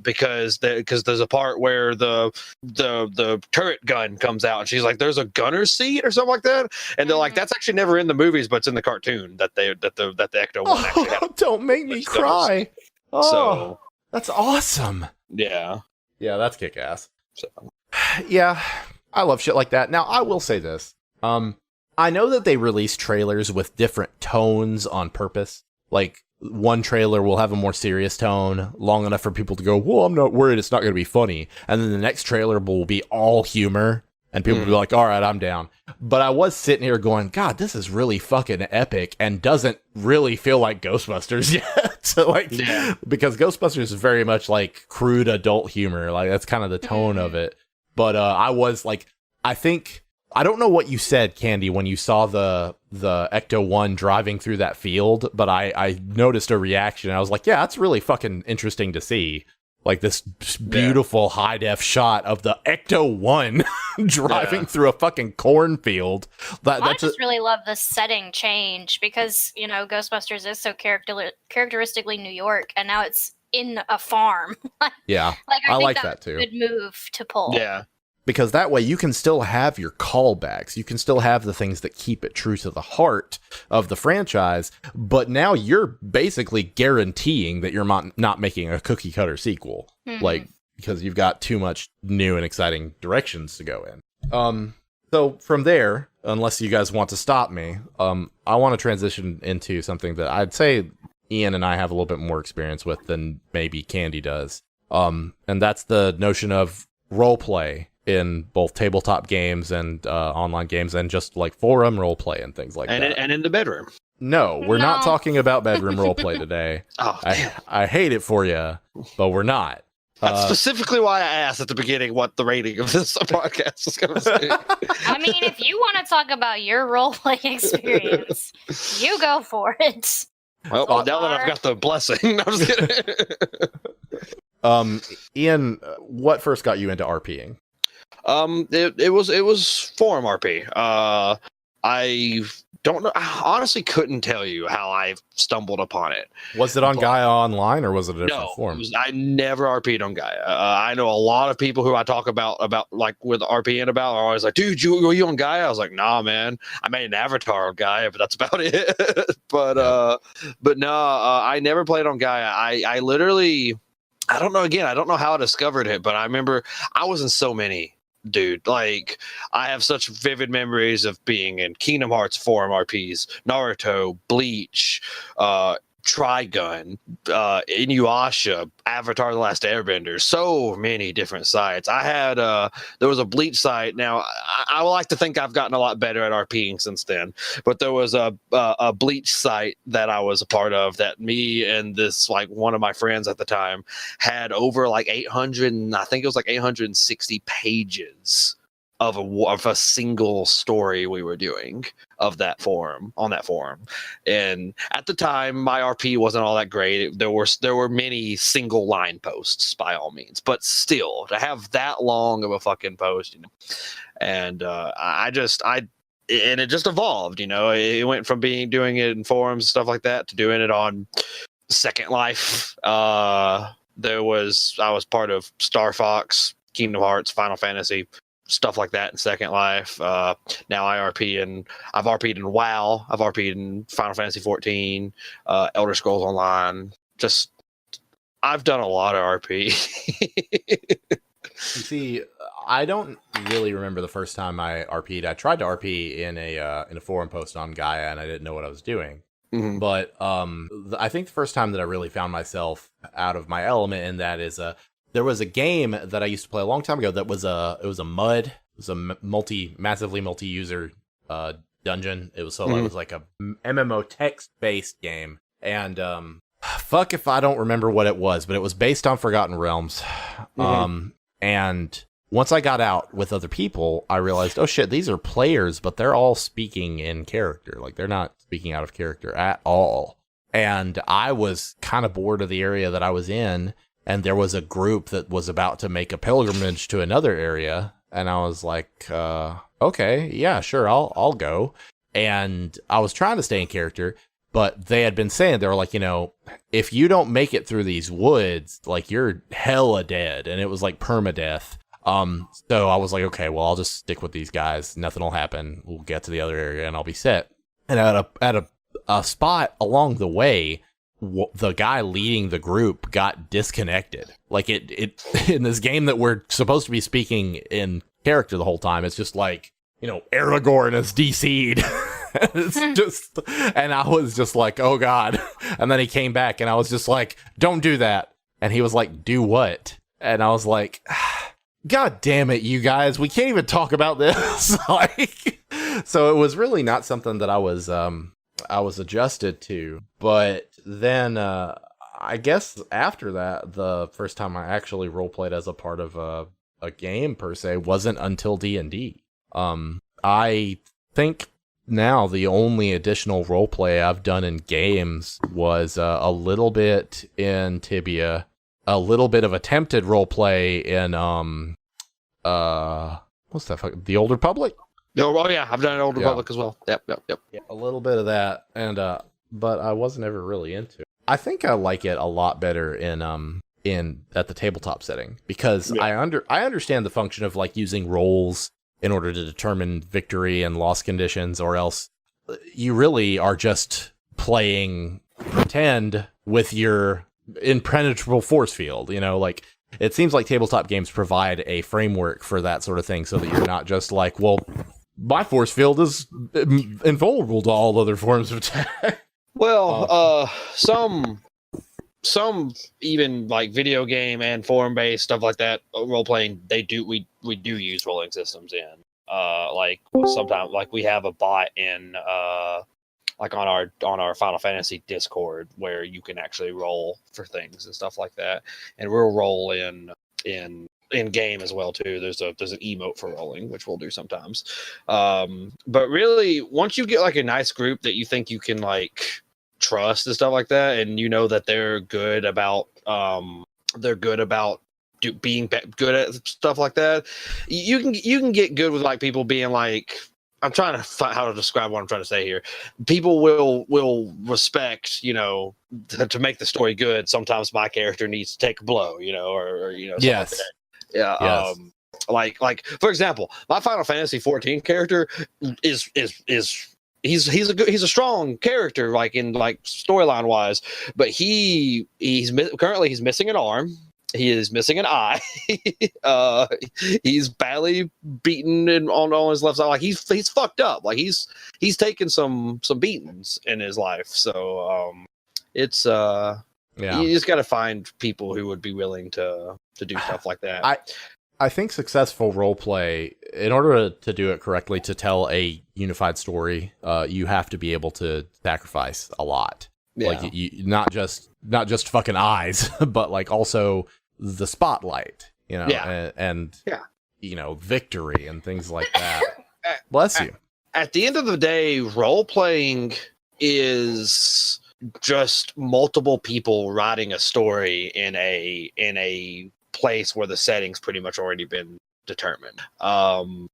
because there's a part where the turret gun comes out and she's like, "There's a gunner's seat" or something like that, and they're like, "That's actually never in the movies, but it's in the cartoon that the Ecto one actually had." Don't make me cry. Oh, so that's awesome. Yeah, that's kick ass. So. Yeah, I love shit like that. Now, I will say this. I know that they release trailers with different tones on purpose. Like, one trailer will have a more serious tone, long enough for people to go, well, I'm not worried it's not going to be funny. And then the next trailer will be all humor, and people will be like, all right, I'm down. But I was sitting here going, God, this is really fucking epic, and doesn't really feel like Ghostbusters yet. So, because Ghostbusters is very much like crude adult humor. Like, that's kind of the tone of it. But I was like, I don't know what you said, Candy, when you saw the Ecto-1 driving through that field, but I noticed a reaction. I was like, yeah, that's really fucking interesting to see. Like this beautiful high-def shot of the Ecto-1 driving through a fucking cornfield. I just really love the setting change because, Ghostbusters is so characteristically New York, and now it's in a farm. Yeah, I like that too. Good move to pull. Yeah, because that way you can still have your callbacks. You can still have the things that keep it true to the heart of the franchise. But now you're basically guaranteeing that you're not making a cookie cutter sequel, because you've got too much new and exciting directions to go in. So from there, unless you guys want to stop me, I want to transition into something that I'd say Ian and I have a little bit more experience with than maybe Candy does. And that's the notion of roleplay in both tabletop games and online games, and just like forum roleplay and things like that. And in the bedroom. No, we're not talking about bedroom roleplay today. Oh, I hate it for you, but we're not. That's specifically why I asked at the beginning what the rating of this podcast is going to say. I mean, if you want to talk about your roleplay experience, you go for it. Well, now that I've got the blessing, I'm just kidding. Ian, what first got you into RPing? It was forum RP. I don't know. I honestly couldn't tell you how I stumbled upon it. Was it on Gaia Online, or was it a different forum? I never RP'd on Gaia. I know a lot of people who I talk about like with RPing about are always like, dude, were you on Gaia? I was like, nah, man. I made an avatar on Gaia, but that's about it. But no, I never played on Gaia. I literally, I don't know. Again, I don't know how I discovered it, but I remember I was in so many. Dude, like, I have such vivid memories of being in Kingdom Hearts forum RPs, Naruto, Bleach, Trigun, Inuyasha, Avatar: The Last Airbender, so many different sites. I had there was a Bleach site. Now I like to think I've gotten a lot better at RPing since then, but there was a Bleach site that I was a part of that me and this, like, one of my friends at the time had over like 800, and I think it was like 860 pages of a single story we were doing of that forum, on that forum. And at the time, my RP wasn't all that great. There were many single line posts by all means, but still, to have that long of a fucking post, and and it just evolved, it went from doing it in forums and stuff like that to doing it on Second Life. I was part of Star Fox, Kingdom Hearts, Final Fantasy, stuff like that in Second Life. Now I've RP'd in WoW, I've RP'd in Final Fantasy 14, Elder Scrolls Online. Just, I've done a lot of RP. You see, I don't really remember the first time I RP'd. I tried to RP in a forum post on Gaia, and I didn't know what I was doing. Mm-hmm. But I think the first time that I really found myself out of my element in that is there was a game that I used to play a long time ago that was a massively multi-user dungeon. It was it was like a MMO text-based game, and fuck if I don't remember what it was, but it was based on Forgotten Realms. Mm-hmm. And once I got out with other people, I realized, oh shit, these are players, but they're all speaking in character. Like, they're not speaking out of character at all. And I was kind of bored of the area that I was in, and there was a group that was about to make a pilgrimage to another area, and I was like, okay, yeah, sure, I'll go. And I was trying to stay in character, but they had been saying, they were like, if you don't make it through these woods, like, you're hella dead, and it was like permadeath. So I was like, okay, well, I'll just stick with these guys. Nothing will happen. We'll get to the other area and I'll be set. And at a spot along the way, the guy leading the group got disconnected. Like it in this game that we're supposed to be speaking in character the whole time, it's just like, Aragorn is DC'd. It's just, and I was just like, oh God. And then he came back and I was just like, don't do that. And he was like, do what? And I was like, God damn it, you guys, we can't even talk about this. So it was really not something that I was adjusted to. But then I guess after that, the first time I actually roleplayed as a part of a game per se wasn't until D&D. I think now the only additional roleplay I've done in games was a little bit in Tibia, a little bit of attempted roleplay in what's that? The Old Republic? Oh yeah, I've done an Old Republic as well. Yep. Yeah, a little bit of that, and but I wasn't ever really into it. I think I like it a lot better in at the tabletop setting because I understand the function of like using rolls in order to determine victory and loss conditions, or else you really are just playing pretend with your impenetrable force field, like it seems like tabletop games provide a framework for that sort of thing so that you're not just like, well, my force field is invulnerable to all other forms of attack. Well, some even like video game and forum based stuff like that, role playing, we do use rolling systems in. Like sometimes like we have a bot in like on our Final Fantasy Discord where you can actually roll for things and stuff like that, and we'll roll in game as well too. There's an emote for rolling, which we'll do sometimes. But really, once you get like a nice group that you think you can like trust and stuff like that, and that they're good about being good at stuff like that, you can get good with like people being like, I'm trying to find how to describe what I'm trying to say here. People will respect, to make the story good. Sometimes my character needs to take a blow, or yes. Like that. Yeah. Yes. Like for example, my Final Fantasy 14 character is he's a strong character, like in like storyline wise, but he's currently missing an arm. He is missing an eye. He's badly beaten on his left side. Like he's fucked up. Like he's taken some beatings in his life. So it's you just got to find people who would be willing to do stuff like that. I think successful roleplay, in order to do it correctly, to tell a unified story, you have to be able to sacrifice a lot. Yeah. Like you not just fucking eyes, but like also the spotlight, and victory and things like that. Bless you. At the end of the day, role playing is just multiple people writing a story in a place where the setting's pretty much already been determined. And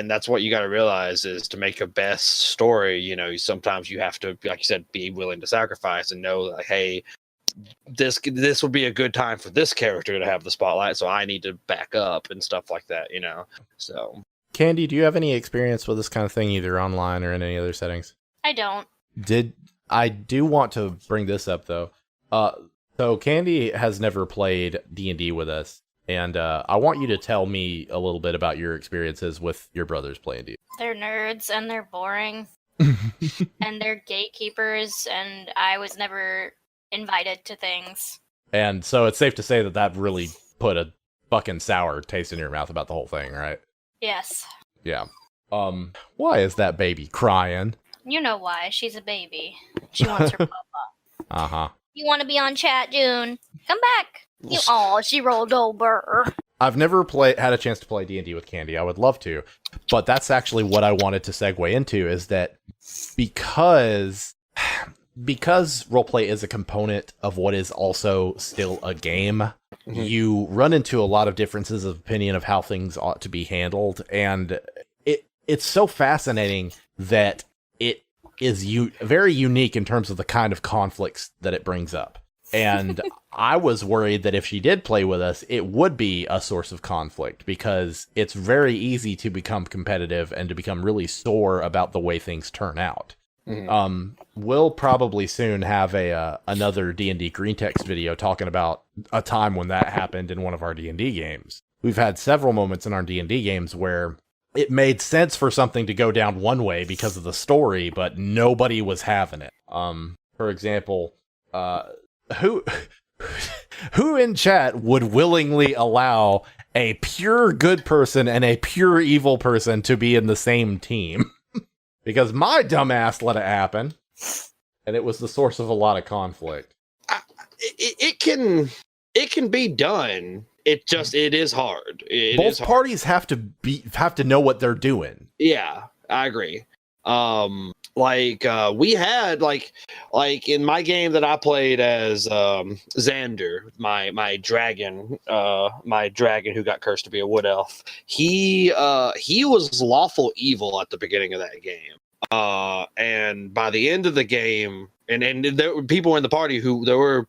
that's what you got to realize is to make a best story, sometimes you have to, like you said, be willing to sacrifice and know like, hey, this would be a good time for this character to have the spotlight, so I need to back up and stuff like that, So, Candy, do you have any experience with this kind of thing, either online or in any other settings? I don't. I do want to bring this up though. So Candy has never played D&D with us, and I want you to tell me a little bit about your experiences with your brothers playing D&D. They're nerds and they're boring, and they're gatekeepers, and I was never invited to things. And so it's safe to say that really put a fucking sour taste in your mouth about the whole thing, right? Yes. Yeah. Why is that baby crying? You know why. She's a baby. She wants her papa. Uh-huh. You want to be on chat, June? Come back. Oh, she rolled over. I've never had a chance to play D&D with Candy. I would love to, but that's actually what I wanted to segue into, is that because roleplay is a component of what is also still a game, you run into a lot of differences of opinion of how things ought to be handled, and it's so fascinating that it is very unique in terms of the kind of conflicts that it brings up. And I was worried that if she did play with us, it would be a source of conflict, because it's very easy to become competitive and to become really sore about the way things turn out. We'll probably soon have another D&D Green Text video talking about a time when that happened in one of our D&D games. We've had several moments in our D&D games where it made sense for something to go down one way because of the story, but nobody was having it. For example, who in chat would willingly allow a pure good person and a pure evil person to be in the same team? Because my dumbass let it happen, and it was the source of a lot of conflict. It can be done. It is hard. Both parties have to know what they're doing. Yeah, I agree. We had like in my game that I played as Xander, my dragon who got cursed to be a wood elf. He was lawful evil at the beginning of that game. And by the end of the game, and there were people in the party who were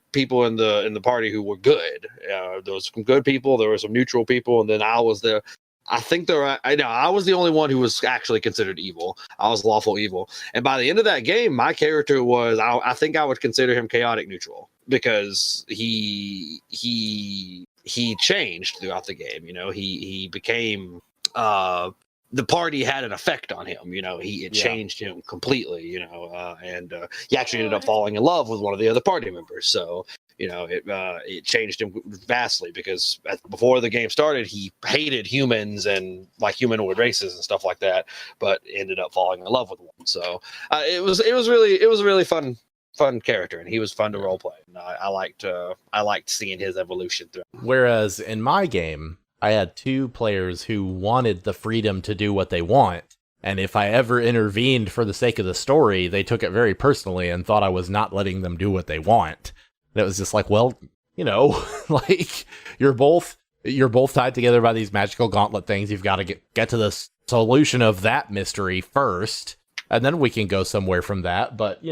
good. There was some good people, there were some neutral people, and then I was the I was the only one who was actually considered evil. I was lawful evil. And by the end of that game, my character was, I think I would consider him chaotic neutral, because he changed throughout the game. He became, the party had an effect on him. It changed him completely, and he actually ended up falling in love with one of the other party members. So, it changed him vastly, because before the game started, he hated humans and like humanoid races and stuff like that, but ended up falling in love with one. So it was a really fun character, and he was fun to role play. And I liked seeing his evolution through. Whereas in my game, I had two players who wanted the freedom to do what they want. And if I ever intervened for the sake of the story, they took it very personally and thought I was not letting them do what they want. And it was just like, well, like you're both tied together by these magical gauntlet things. You've got to get to the solution of that mystery first, and then we can go somewhere from that. But,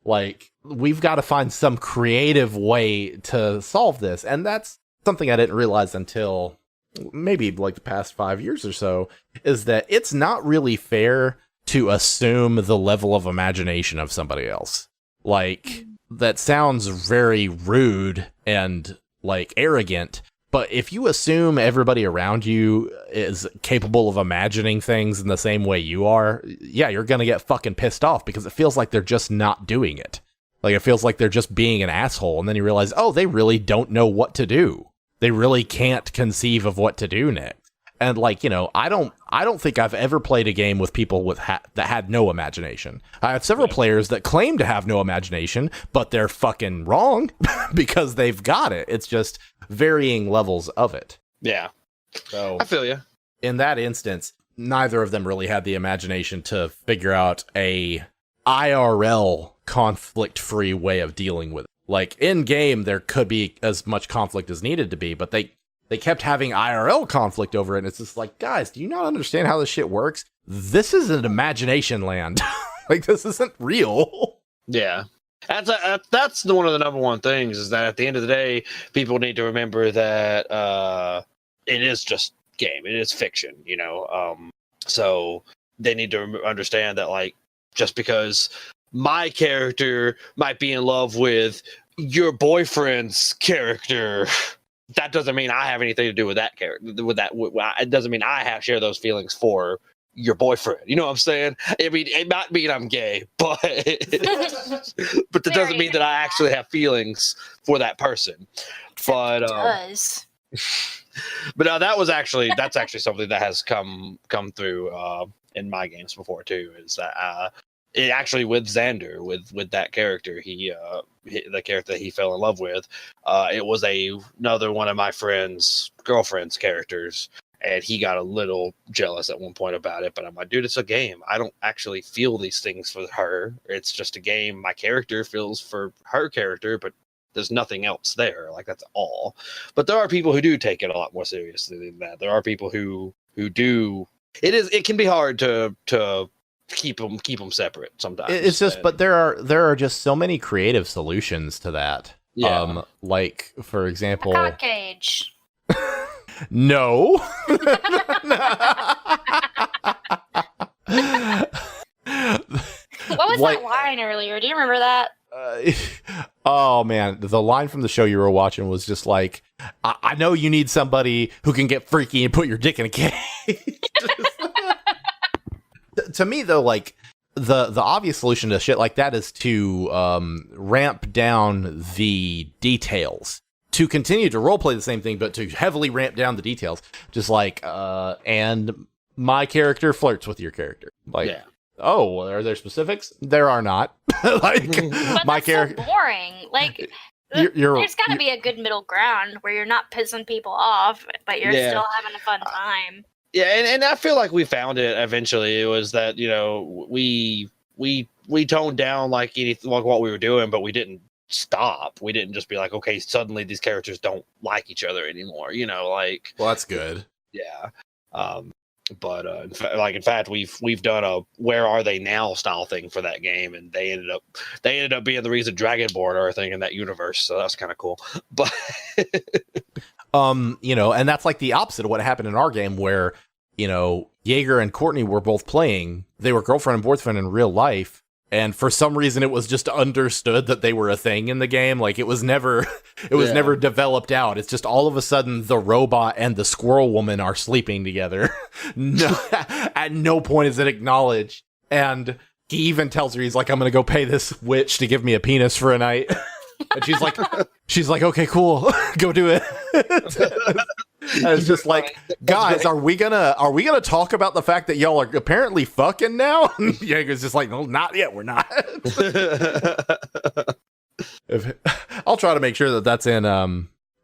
like, we've got to find some creative way to solve this. And that's something I didn't realize until maybe like the past 5 years or so, is that it's not really fair to assume the level of imagination of somebody else. Like, that sounds very rude and like arrogant, but if you assume everybody around you is capable of imagining things in the same way you are, yeah, you're gonna get fucking pissed off, because it feels like they're just not doing it. Like, it feels like they're just being an asshole, and then you realize, oh, they really don't know what to do. They really can't conceive of what to do next. And like, I don't think I've ever played a game with people with that had no imagination. I have several players that claim to have no imagination, but they're fucking wrong because they've got it. It's just varying levels of it. Yeah. So I feel you. In that instance, neither of them really had the imagination to figure out a IRL conflict-free way of dealing with it. Like, in game, there could be as much conflict as needed to be, but they kept having IRL conflict over it, and it's just like, guys, do you not understand how this shit works? This is an imagination land. Like, this isn't real. Yeah. That's one of the number one things, is that at the end of the day, people need to remember that it is just game. It is fiction, so they need to understand that, like, just because my character might be in love with your boyfriend's character, that doesn't mean I have anything to do with that character. It doesn't mean I share those feelings for your boyfriend. You know what I'm saying? I mean, it might mean I'm gay, but but that doesn't mean that I actually have feelings for that person. But it does. But that's actually something that has come through in my games before too. Is that actually with Xander, with that character, the character that he fell in love with, it was another one of my friend's girlfriend's characters, and he got a little jealous at one point about it. But I'm like, dude, it's a game. I don't actually feel these things for her. It's just a game. My character feels for her character, but there's nothing else there. Like, that's all. But there are people who do take it a lot more seriously than that. There are people who do. It can be hard to keep them separate sometimes. It's just, but there are just so many creative solutions to that. Yeah. Like, for example, A cock cage. no. What was Like- that line earlier? Do you remember that? Oh man, the line from the show you were watching was just like, I know you need somebody who can get freaky and put your dick in a cage. To me, though, like the obvious solution to shit like that is to ramp down the details, to continue to roleplay the same thing, but to heavily ramp down the details. Just like, and my character flirts with your character. Like, Yeah. oh, well, are there specifics? There are not. Like, But my that's character. so boring. Like, there's got to be a good middle ground where you're not pissing people off, but you're Yeah. still having a fun time. Yeah, and I feel like we found it eventually. It was that, we toned down like anything, like what we were doing, but we didn't stop. We didn't just be like, okay, suddenly these characters don't like each other anymore. Like, Well, that's good. yeah. But in fact, we've done a "Where Are They Now" style thing for that game, and they ended up being the reason Dragonborn are a thing in that universe. So that's kind of cool. But and that's like the opposite of what happened in our game, where Jaeger and Courtney were both playing. They were girlfriend and boyfriend in real life, and for some reason, it was just understood that they were a thing in the game. Like, it was never never developed out. It's just all of a sudden the robot and the squirrel woman are sleeping together. No, at no point is it acknowledged. And he even tells her, he's like, I'm gonna go pay this witch to give me a penis for a night. And she's like, okay, cool, go do it. And it's just like, guys, are we gonna talk about the fact that y'all are apparently fucking now? And Jaeger's just like, no, not yet, we're not. I'll try to make sure that that's in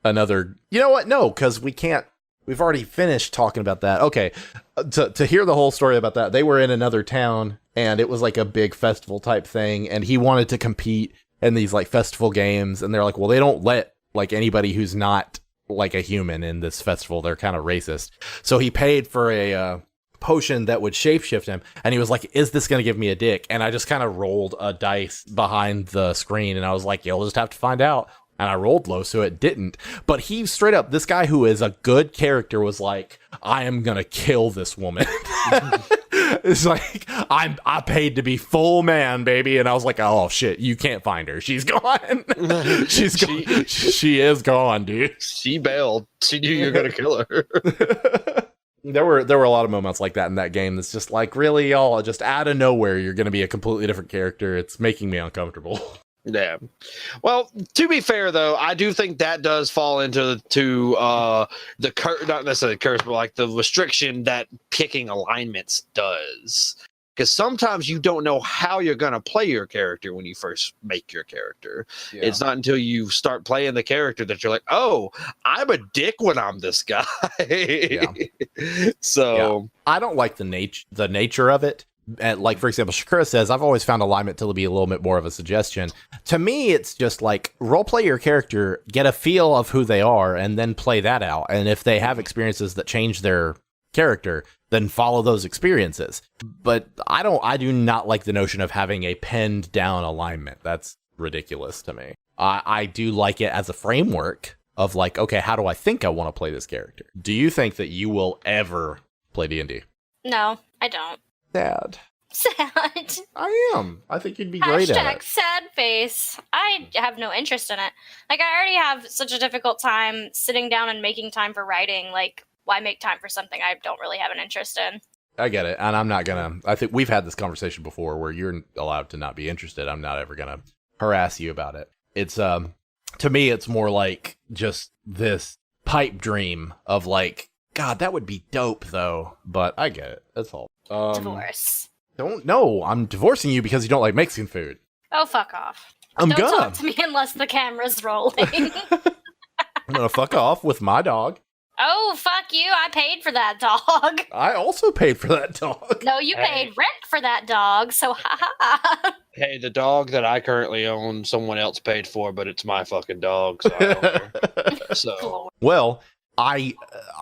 another. You know what? No, because we can't. We've already finished talking about that. Okay, to hear the whole story about that, they were in another town, and it was like a big festival type thing, and he wanted to compete in these like festival games, and they're like, well, they don't let like anybody who's not like a human in this festival. They're kind of racist. So he paid for a potion that would shapeshift him, and he was like, is this gonna give me a dick? And I just kind of rolled a dice behind the screen, and I was like, you'll just have to find out. And I rolled low, so it didn't. But he straight up, this guy who is a good character was like, I am gonna kill this woman. It's like, I paid to be full man, baby. And I was like, oh shit, you can't find her. She's gone. She is gone, dude. She bailed. She knew you were gonna kill her. There were a lot of moments like that in that game. That's just like, really, y'all, just out of nowhere, you're gonna be a completely different character. It's making me uncomfortable. Yeah. Well, to be fair though, I do think that does fall into the not necessarily curse, but like the restriction that picking alignments does. Because sometimes you don't know how you're gonna play your character when you first make your character. Yeah. It's not until you start playing the character that you're like, oh, I'm a dick when I'm this guy. Yeah. So yeah. I don't like the nature of it. Like, for example, Shakura says, I've always found alignment to be a little bit more of a suggestion. To me, it's just like, roleplay your character, get a feel of who they are, and then play that out. And if they have experiences that change their character, then follow those experiences. But I do not like the notion of having a penned down alignment. That's ridiculous to me. I do like it as a framework of like, okay, how do I think I want to play this character? Do you think that you will ever play D&D? No, I don't. Sad. I am. I think you'd be great at it. #sad face. I have no interest in it. Like, I already have such a difficult time sitting down and making time for writing. Like, why make time for something I don't really have an interest in? I get it. And I'm not gonna, I think we've had this conversation before where you're allowed to not be interested. I'm not ever gonna harass you about it. It's, to me, it's more like just this pipe dream of like, God, that would be dope though. But I get it. That's all. Divorce. Don't know. I'm divorcing you because you don't like Mexican food. Oh, fuck off. I'm Don't gonna. talk to me unless the camera's rolling. I'm gonna fuck off with my dog. Oh, fuck you. I paid for that dog. I also paid for that dog. No, you paid rent for that dog, so ha ha. Hey, the dog that I currently own, someone else paid for, but it's my fucking dog, so I don't care. So, Well, I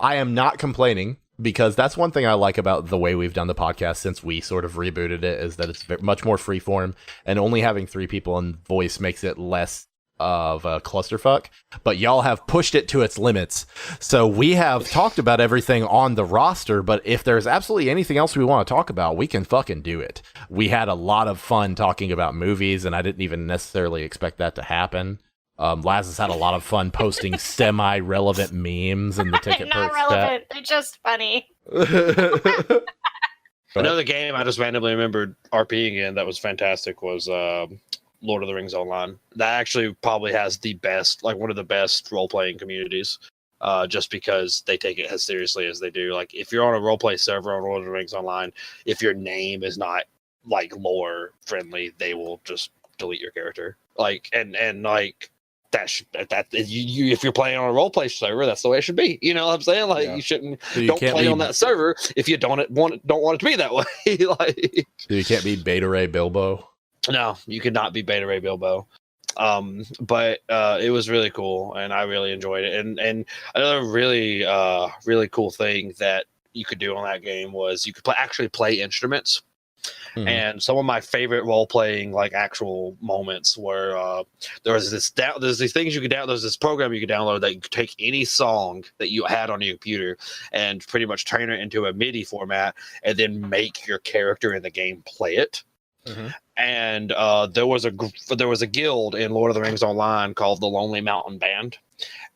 am not complaining because that's one thing I like about the way we've done the podcast since we sort of rebooted it is that it's much more freeform, and only having 3 people in voice makes it less of a clusterfuck, but y'all have pushed it to its limits. So we have talked about everything on the roster, but if there's absolutely anything else we want to talk about, we can fucking do it. We had a lot of fun talking about movies, and I didn't even necessarily expect that to happen. Laz has had a lot of fun posting semi-relevant memes in the ticket Not perks relevant. They're just funny. another game I just randomly remembered RPing in that was fantastic was Lord of the Rings Online. That actually probably has the best, like one of the best role-playing communities, just because they take it as seriously as they do. Like, if you're on a role-play server on Lord of the Rings Online, if your name is not, like, lore-friendly, they will just delete your character. Like, and like, if you're playing on a role-play server, that's the way it should be. You know what I'm saying? Like, you shouldn't, So you don't can't play be- on that server if you don't want it to be that way. Like, So you can't be Beta Ray Bilbo. no, you could not be Beta Ray Bilbo. But it was really cool, and I really enjoyed it. And another really cool thing that you could do on that game was you could actually play instruments. Mhm. And some of my favorite role playing, like, actual moments were there's these things you could download. There's this program you could download that you could take any song that you had on your computer and pretty much turn it into a MIDI format, and then make your character in the game play it. Mhm. And there was a guild in Lord of the Rings Online called the Lonely Mountain Band,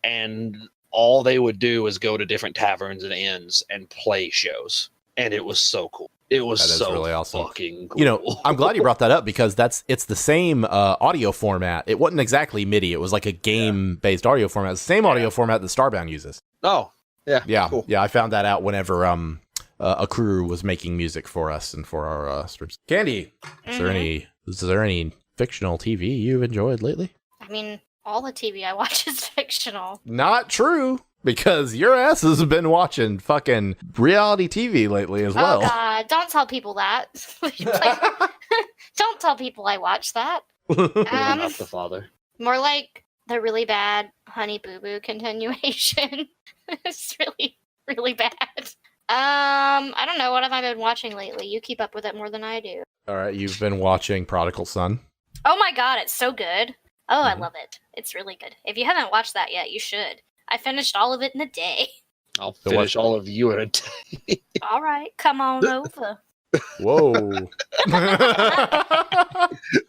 and all they would do was go to different taverns and inns and play shows, and it was so cool. It was That is so really awesome. fucking cool. You know, I'm glad you brought that up because it's the same audio format. It wasn't exactly MIDI. It was like a game-based audio format. The same audio format that Starbound uses. Oh, yeah, Yeah, cool. yeah. I found that out whenever a crew was making music for us and for our streams. Candy, is there any fictional TV you've enjoyed lately? I mean, all the TV I watch is fictional. Not true, because your ass has been watching fucking reality TV lately as well. Oh god, don't tell people that. Don't tell people I watch that. I'm not the father. More like the really bad Honey Boo Boo continuation. It's really, really bad. I don't know, what have I been watching lately? You keep up with it more than I do. All right, you've been watching Prodigal Son. Oh my god, it's so good. Oh, I Mhm. love it. It's really good. If you haven't watched that yet, you should. I finished all of it in a day. I'll So finish what- all of you in a day. All right, come on over. Whoa.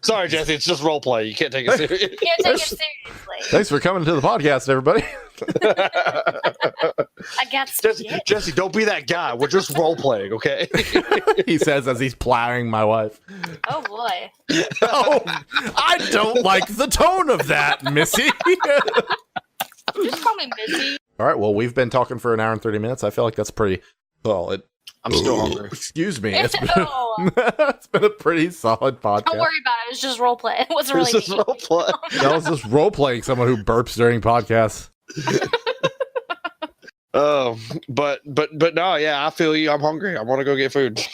Sorry, Jesse, it's just role play. You can't take it serious. Can't take it seriously. Thanks for coming to the podcast, everybody. I got spaghetti. Jesse, don't be that guy. We're just role playing, okay? He says as he's plowing my wife. Oh boy. Oh, I don't like the tone of that, Missy. Just call me Missy. All right, well, we've been talking for an hour and 30 minutes. I feel like that's pretty solid. I'm still hungry. Excuse me. Ew. It's been a pretty solid podcast. Don't worry about it. It was just role play. It wasn't really This is me. role play. That was just role playing someone who burps during podcasts. Oh, but no, yeah, I feel you. I'm hungry. I want to go get food.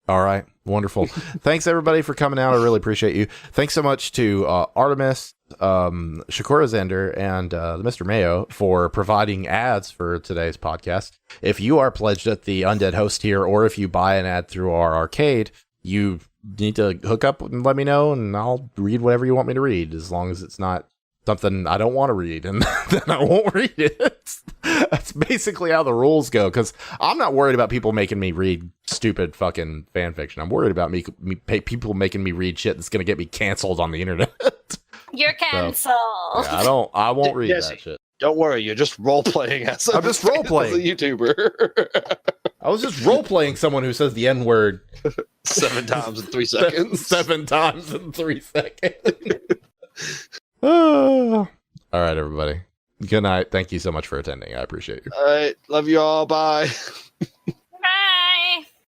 All right, wonderful. Thanks everybody for coming out. I really appreciate you. Thanks so much to Artemis, Shakura Zender, and Mr. Mayo for providing ads for today's podcast. If you are pledged at the Undead Host here, or if you buy an ad through our arcade, you need to hook up and let me know, and I'll read whatever you want me to read, as long as it's not something I don't want to read, and then I won't read it. That's basically how the rules go, because I'm not worried about people making me read stupid fucking fan fiction. I'm worried about people making me read shit that's going to get me canceled on the internet. You're canceled. Yeah, I won't read Jesse. that shit. Don't worry, you're just role playing as I'm just role-playing. as a YouTuber. I was just role-playing someone who says the N-word 7 times in 3 seconds. 7 times in 3 seconds. All right, everybody. Good night. Thank you so much for attending. I appreciate you. All right, love you all. Bye.